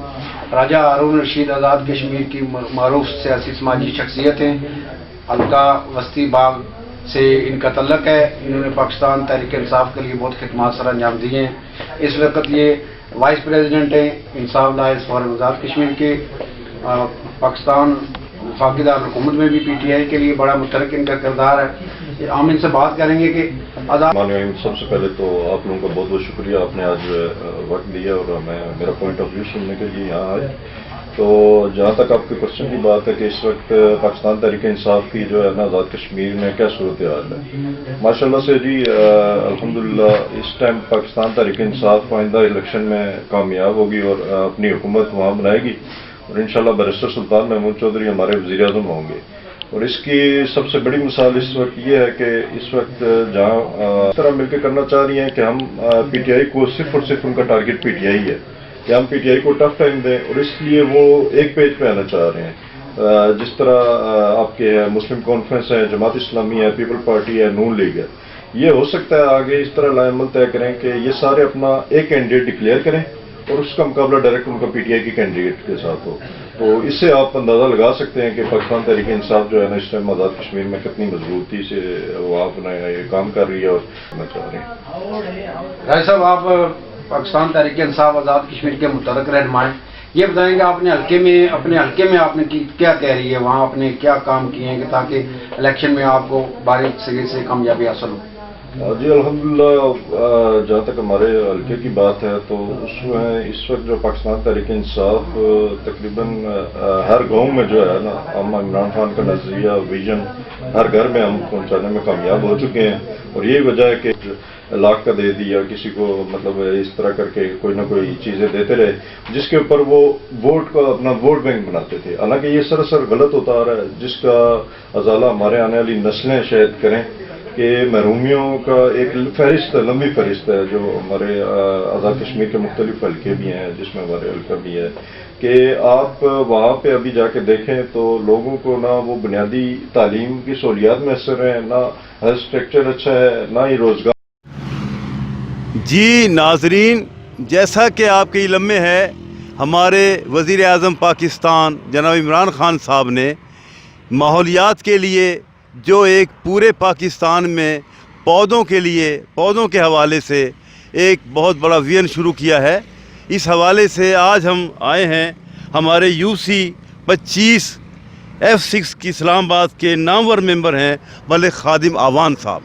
راجہ ہارون رشید آزاد کشمیر کی معروف سیاسی سماجی شخصیت ہیں. حلقہ وسطی باغ سے ان کا تعلق ہے. انہوں نے پاکستان تحریک انصاف کے لیے بہت خدمات سر انجام دیے ہیں. اس وقت یہ وائس پریزیڈنٹ ہیں انصاف لائز فورم آزاد کشمیر کے. پاکستان وفاقی دارالحکومت میں بھی پی ٹی آئی کے لیے بڑا متحرک ان کا کردار ہے. ہم ان سے بات کریں گے کہ سب سے پہلے تو آپ لوگوں کا بہت بہت شکریہ، آپ نے آج وقت دیا اور میں میرا پوائنٹ آف ویو سننے کے لیے یہاں آئے. تو جہاں تک آپ کے کوشچن کی بات ہے کہ اس وقت پاکستان تحریک انصاف کی جو ہے نا آزاد کشمیر میں کیا صورتحال ہے، ماشاء اللہ سے جی الحمدللہ اس ٹائم پاکستان تحریک انصاف آئندہ الیکشن میں کامیاب ہوگی اور اپنی حکومت وہاں بنائے گی اور انشاءاللہ بیرسٹر سلطان محمود چودھری ہمارے وزیر اعظم ہوں گے. اور اس کی سب سے بڑی مثال اس وقت یہ ہے کہ اس وقت جہاں اس طرح مل کے کرنا چاہ رہی ہیں کہ ہم پی ٹی آئی کو صرف اور صرف ان کا ٹارگٹ پی ٹی آئی ہے کہ ہم پی ٹی آئی کو ٹف ٹائم دیں اور اس لیے وہ ایک پیج پہ آنا چاہ رہے ہیں. جس طرح آپ کے مسلم کانفرنس ہے، جماعت اسلامی ہے، پیپل پارٹی ہے، نون لیگ ہے، یہ ہو سکتا ہے آگے اس طرح لائن عمل طے کریں کہ یہ سارے اپنا ایک کینڈیڈیٹ ڈکلیئر کریں اور اس کا مقابلہ ڈائریکٹ ان کا پی ٹی آئی کی کینڈیڈیٹ کے ساتھ ہو. تو اس سے آپ اندازہ لگا سکتے ہیں کہ پاکستان تحریک انصاف جو ہے نا اس ٹائم آزاد کشمیر میں کتنی مضبوطی سے وہ اپنا یہ کام کر رہی ہے اور کرنا چاہ رہے ہیں. راج صاحب، آپ پاکستان تحریک انصاف آزاد کشمیر کے متحرک رہنما ہیں. یہ بتائیں کہ اپنے حلقے میں آپ نے کیا تحریری ہے، وہاں آپ نے کیا کام کیے ہیں کہ تاکہ الیکشن میں آپ کو باریک صغیر سے کامیابی حاصل ہو؟ جی الحمدللہ جہاں تک ہمارے حلقے کی بات ہے تو اس میں اس وقت جو پاکستان تحریک انصاف تقریباً ہر گاؤں میں جو ہے نا ہم عمران خان کا نظریہ ویژن ہر گھر میں ہم پہنچانے میں کامیاب ہو چکے ہیں. اور یہی وجہ ہے کہ لاکھ کا دے دیا کسی کو، مطلب اس طرح کر کے کوئی نہ کوئی چیزیں دیتے رہے جس کے اوپر وہ ووٹ کا اپنا ووٹ بینک بناتے تھے. حالانکہ یہ سراسر غلط ہوتا آ رہا ہے جس کا ازالہ ہمارے آنے والی نسلیں شاید کریں کہ محرومیوں کا ایک فہرست لمبی فہرست ہے جو ہمارے آزاد کشمیر کے مختلف حلقے بھی ہیں جس میں ہمارے حلقہ بھی ہے کہ آپ وہاں پہ ابھی جا کے دیکھیں تو لوگوں کو نہ وہ بنیادی تعلیم کی سہولیات میسر ہیں، نہ ہیلتھ اسٹرکچر اچھا ہے، نہ ہی روزگار. جی ناظرین، جیسا کہ آپ کے علم میں ہے ہمارے وزیر اعظم پاکستان جناب عمران خان صاحب نے ماحولیات کے لیے جو ایک پورے پاکستان میں پودوں کے حوالے سے ایک بہت بڑا ویژن شروع کیا ہے. اس حوالے سے آج ہم آئے ہیں. ہمارے UC 25 F6 کی اسلام آباد کے نامور ممبر ہیں ملک خادم آوان صاحب،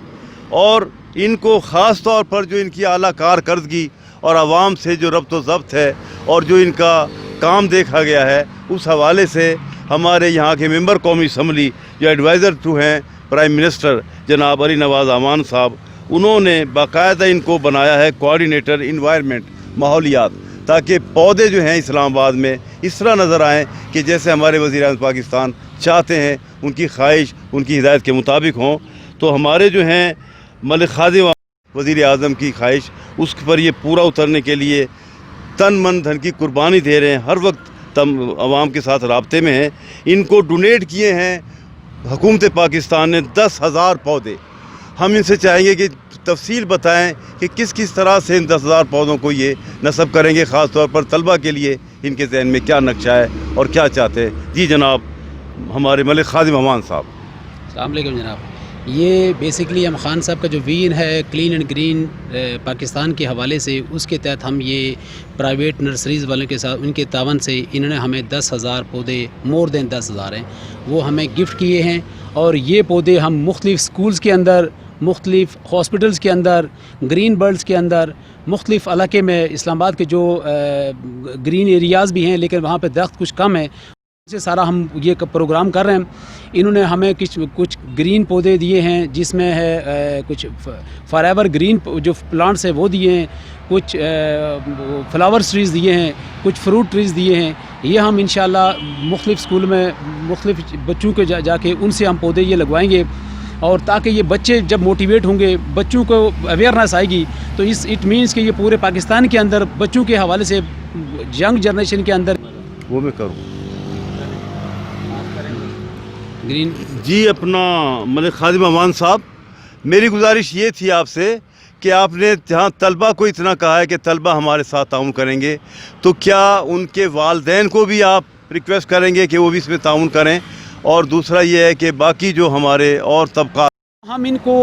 اور ان کو خاص طور پر جو ان کی اعلیٰ کارکردگی اور عوام سے جو ربط و ضبط ہے اور جو ان کا کام دیکھا گیا ہے اس حوالے سے ہمارے یہاں کے ممبر قومی اسمبلی جو ایڈوائزر ٹو ہیں پرائم منسٹر جناب علی نواز امان صاحب، انہوں نے باقاعدہ ان کو بنایا ہے کوآرڈینیٹر انوائرمنٹ ماحولیات، تاکہ پودے جو ہیں اسلام آباد میں اس طرح نظر آئیں کہ جیسے ہمارے وزیر اعظم پاکستان چاہتے ہیں، ان کی خواہش ان کی ہدایت کے مطابق ہوں. تو ہمارے جو ہیں ملک خادم وزیر اعظم کی خواہش اس پر یہ پورا اترنے کے لیے تن من دھن کی قربانی دے رہے ہیں، ہر وقت عوام کے ساتھ رابطے میں ہیں. ان کو ڈونیٹ کیے ہیں حکومت پاکستان نے 10,000 پودے. ہم ان سے چاہیں گے کہ تفصیل بتائیں کہ کس طرح سے ان 10,000 پودوں کو یہ نصب کریں گے، خاص طور پر طلبہ کے لیے ان کے ذہن میں کیا نقشہ ہے اور کیا چاہتے ہیں. جی جناب ہمارے ملک خادم امان صاحب. السلام علیکم جناب. یہ بیسکلی ہم خان صاحب کا جو ویژن ہے کلین اینڈ گرین پاکستان کے حوالے سے، اس کے تحت ہم یہ پرائیویٹ نرسریز والوں کے ساتھ ان کے تعاون سے انہوں نے ہمیں 10,000 پودے، مور دین 10,000 ہیں، وہ ہمیں گفٹ کیے ہیں. اور یہ پودے ہم مختلف سکولز کے اندر، مختلف ہاسپٹلز کے اندر، گرین بیلٹس کے اندر، مختلف علاقے میں اسلام آباد کے جو گرین ایریاز بھی ہیں لیکن وہاں پہ درخت کچھ کم ہے، سے سارا ہم یہ پروگرام کر رہے ہیں. انہوں نے ہمیں کچھ گرین پودے دیے ہیں جس میں ہے کچھ فار ایور گرین جو پلانٹس ہیں وہ دیے ہیں، کچھ فلاور ٹریز دیے ہیں، کچھ فروٹ ٹریز دیے ہیں. یہ ہم انشاءاللہ مختلف سکول میں مختلف بچوں کے جا کے ان سے ہم پودے یہ لگوائیں گے، اور تاکہ یہ بچے جب موٹیویٹ ہوں گے، بچوں کو اویئرنیس آئے گی تو اٹ مینس کہ یہ پورے پاکستان کے اندر بچوں کے حوالے سے ینگ جنریشن کے اندر وہ میں کروں. گرین جی اپنا ملک خادم امان صاحب मेरी गुजारिश ये थी आपसे कि आपने जहाँ तलबा को इतना कहा है कि तलबा हमारे साथ ताउन करेंगे, तो क्या उनके वालदैन को भी आप रिक्वेस्ट करेंगे कि वो भी इसमें ताउन करें? और दूसरा ये है कि बाकी जो हमारे और तबका, हम इनको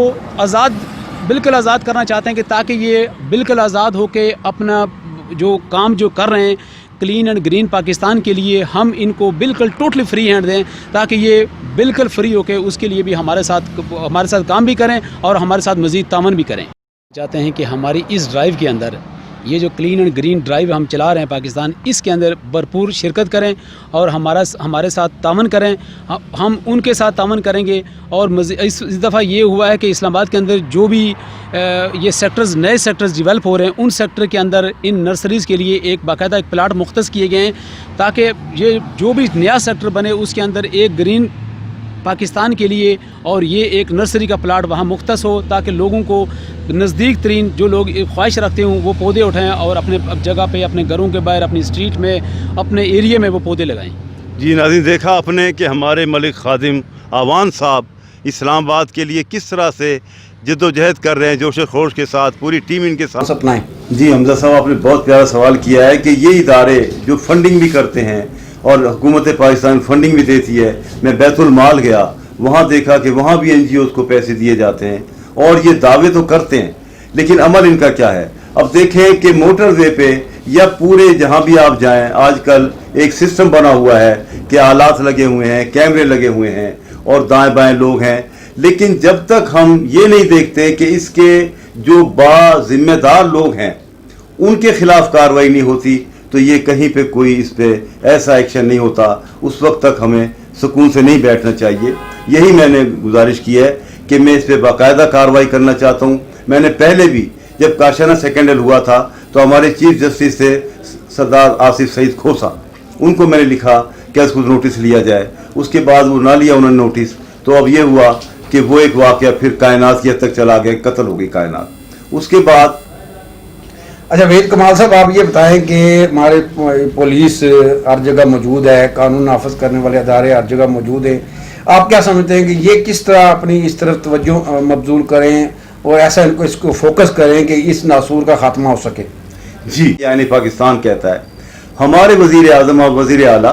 बिल्कुल आज़ाद करना चाहते हैं कि ताकि ये बिल्कुल आज़ाद होकर अपना जो काम जो कर रहे हैं क्लीन एंड ग्रीन पाकिस्तान के लिए, हम इनको बिल्कुल टोटली फ्री हैंड दें ताकि ये बिल्कुल फ्री होकर उसके लिए भी हमारे साथ काम भी करें और हमारे साथ मज़ीद तावन भी करें। चाहते हैं कि हमारी इस ड्राइव के अंदर, ये जो क्लीन एंड ग्रीन ड्राइव हम चला रहे हैं पाकिस्तान, इसके अंदर भरपूर शिरकत करें और हमारे साथ तावन करें। हम उनके साथ तावन करेंगे। और इस दफ़ा ये हुआ है कि इस्लामाबाद के अंदर जो भी ये सेक्टर्स, नए सेक्टर्स डेवलप हो रहे हैं, उन सेक्टर के अंदर इन नर्सरीज़ के लिए एक बाकायदा एक प्लाट मुख्तस किए गए हैं ताकि ये जो भी नया सेक्टर बने उसके अंदर एक ग्रीन पाकिस्तान के लिए और ये एक नर्सरी का प्लाट वहाँ मुख्तस हो ताकि लोगों को नज़दीक तरीन जो लोग ख्वाहिश रखते हों वो पौधे उठाएं और अपने जगह पे, अपने घरों के बाहर, अपनी स्ट्रीट में, अपने एरिया में वो पौधे लगाएं। जी नाज़रीन, देखा आपने कि हमारे मलिक खादिम आवान साहब इस्लामाबाद के लिए किस तरह से जद्दोजहद कर रहे हैं, जोश खरोश के साथ, पूरी टीम इनके साथ अपनाएं। जी हमजा साहब, आपने बहुत प्यारा सवाल किया है कि ये इदारे जो फंडिंग भी करते हैं और हुकूमत पाकिस्तान फंडिंग भी देती है, मैं बैतुल माल गया, वहाँ देखा कि वहाँ भी NGOs को पैसे दिए जाते हैं और ये दावे तो करते हैं लेकिन अमल इनका क्या है। अब देखें कि मोटर वे पे या पूरे जहाँ भी आप जाएं, आजकल एक सिस्टम बना हुआ है कि आलात लगे हुए हैं, कैमरे लगे हुए हैं और दाएं बाएं लोग हैं, लेकिन जब तक हम ये नहीं देखते कि इसके जो बाजिम्मेदार लोग हैं उनके खिलाफ कार्रवाई नहीं होती तो ये कहीं पे कोई इस पे ऐसा एक्शन नहीं होता, उस वक्त तक हमें सुकून से नहीं बैठना चाहिए। यही मैंने गुजारिश की है कि मैं इस पे बाकायदा कार्रवाई करना चाहता हूँ। मैंने पहले भी जब काशाना सेकेंडल हुआ था तो हमारे चीफ जस्टिस थे सरदार आसिफ सईद खोसा, उनको मैंने लिखा कि इसको नोटिस लिया जाए, उसके बाद वो ना लिया उन्होंने नोटिस, तो अब ये हुआ कि वो एक वाक़या फिर कायनात की हद तक चला गया, कत्ल हो गई कायनात। उसके बाद अच्छा वेद कमाल साहब, आप ये बताएं कि हमारे पुलिस हर जगह मौजूद है, कानून नाफज करने वाले अदारे हर जगह मौजूद हैं, आप क्या समझते हैं कि ये किस तरह अपनी इस तरफ तवज्जो मबजूल करें और ऐसा इसको फोकस करें कि इस नासूर का खात्मा हो सके? जी, यानी पाकिस्तान कहता है हमारे वज़ीर आज़म और वज़ीर आला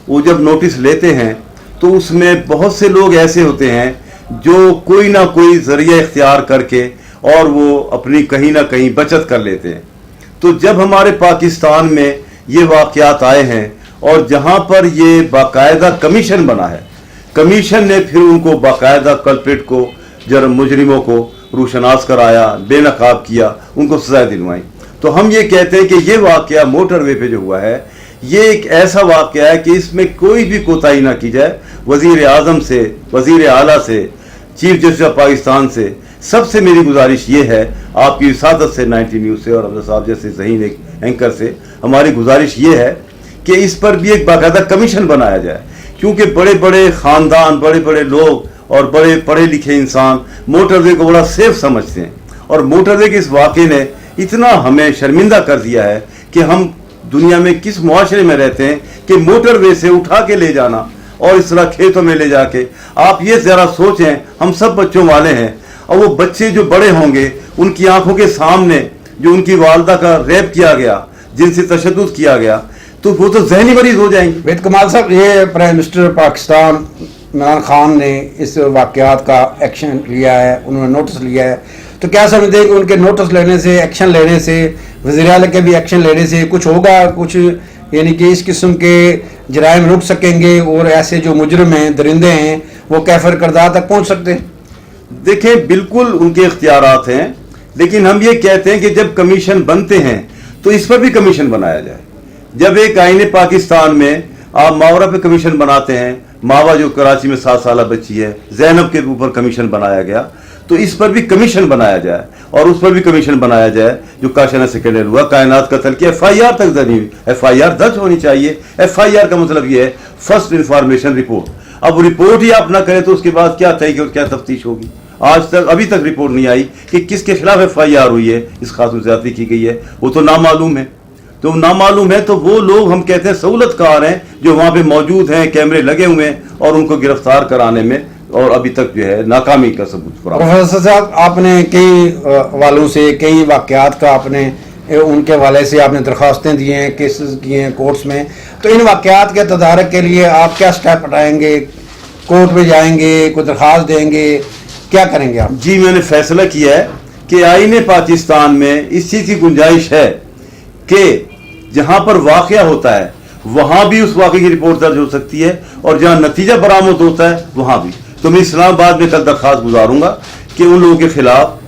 वो जब नोटिस लेते हैं तो उसमें बहुत से लोग ऐसे होते हैं जो कोई ना कोई ज़रिया इख्तियार करके और वो अपनी कहीं ना कहीं बचत कर लेते हैं। तो जब हमारे पाकिस्तान में ये वाक़यात आए हैं और जहाँ पर ये बाकायदा कमीशन बना है, कमीशन ने फिर उनको बाकायदा कल्प्रिट को, जर्म मुजरिमों को रूशनास कराया, बेनकाब किया, उनको सज़ा दिलवाई। तो हम ये कहते हैं कि ये वाक़या मोटर वे पे जो हुआ है ये एक ऐसा वाक़या है कि इसमें कोई भी कोताही ना की जाए। वज़ीर आज़म से, वज़ीर आला से, चीफ जस्टिस ऑफ पाकिस्तान से सबसे मेरी गुजारिश ये है, आपकी विसादत से, 90 न्यूज़ से और अब्दुल साहब जैसे ज़हीन एक एंकर से हमारी गुजारिश ये है कि इस पर भी एक बाकायदा कमीशन बनाया जाए, क्योंकि बड़े बड़े ख़ानदान, बड़े बड़े लोग और बड़े पढ़े लिखे इंसान मोटरवे को बड़ा सेफ समझते हैं और मोटरवे के इस वाक़े ने इतना हमें शर्मिंदा कर दिया है कि हम दुनिया में किस मुआशरे में रहते हैं कि मोटरवे से उठा के ले जाना और इस तरह खेतों में ले जाके, आप ये ज़रा सोचें, हम सब बच्चों वाले हैं और वो बच्चे जो बड़े होंगे उनकी आंखों के सामने जो उनकी वालदा का रेप किया गया, जिनसे तशद्दुद किया गया, तो वो तो जहनी मरीज हो जाएंगे। वेद कमाल साहब, ये प्राइम मिनिस्टर पाकिस्तान इमरान खान ने इस वाक़यात का एक्शन लिया है, उन्होंने नोटिस लिया है, तो क्या समझते हैं कि उनके नोटिस लेने से, एक्शन लेने से, वज़ीर आला के भी एक्शन लेने से कुछ होगा, कुछ यानी कि इस किस्म के जराइम रुक सकेंगे और ऐसे जो मुजरिम हैं, दरिंदे हैं, वो कैफर किरदार तक पहुँच सकते हैं? देखें, बिल्कुल उनके इख्तियारात हैं, लेकिन हम ये कहते हैं कि जब कमीशन बनते हैं तो इस पर भी कमीशन बनाया जाए। जब एक आईने पाकिस्तान में आप मावरा पे कमीशन बनाते हैं, मावा जो कराची में 7 साल बच्ची है, ज़ैनब के ऊपर कमीशन बनाया गया, तो इस पर भी कमीशन बनाया जाए और उस पर भी कमीशन बनाया जाए जो काशाना सेकेंडल हुआ, कायनात कत्ल की FIR तक दर्ज हुई, FIR दर्ज होनी चाहिए। FIR का मतलब ये है फर्स्ट इंफॉर्मेशन रिपोर्ट। अब रिपोर्ट ही आप ना करें तो उसके बाद क्या तय और क्या तफ्तीश होगी? आज तक अभी तक रिपोर्ट नहीं आई कि किसके खिलाफ FIR हुई है, इस खातून ज़्यादती की गई है, वो तो नामालूम है। तो नामालूम है तो वो लोग हम कहते हैं सहूलतकार हैं जो वहाँ पे मौजूद हैं, कैमरे लगे हुए हैं और उनको गिरफ्तार कराने में اور ابھی تک جو ہے ناکامی کا ثبوت فراہم۔ प्रोफेसर साहब, आपने कई वालों से कई वाक़यात का आपने उनके वाले से आपने दरख्वास्तें दी हैं, केसेस किए हैं कोर्ट्स में, तो इन वाक़यात के तदारक के लिए आप क्या स्टेप उठाएंगे? कोर्ट में जाएंगे, कोई दरख्वास्त देंगे, क्या करेंगे आप? जी, मैंने फैसला किया है कि आईन पाकिस्तान में इस चीज़ की गुंजाइश है कि जहाँ पर वाक़या होता है वहाँ भी उस वाक़े की रिपोर्ट दर्ज हो सकती है और जहाँ नतीजा बरामद होता है वहाँ भी। तो मैं इस्लामाबाद में कल दरख्वास्त गुजारूंगा कि उन लोगों के खिलाफ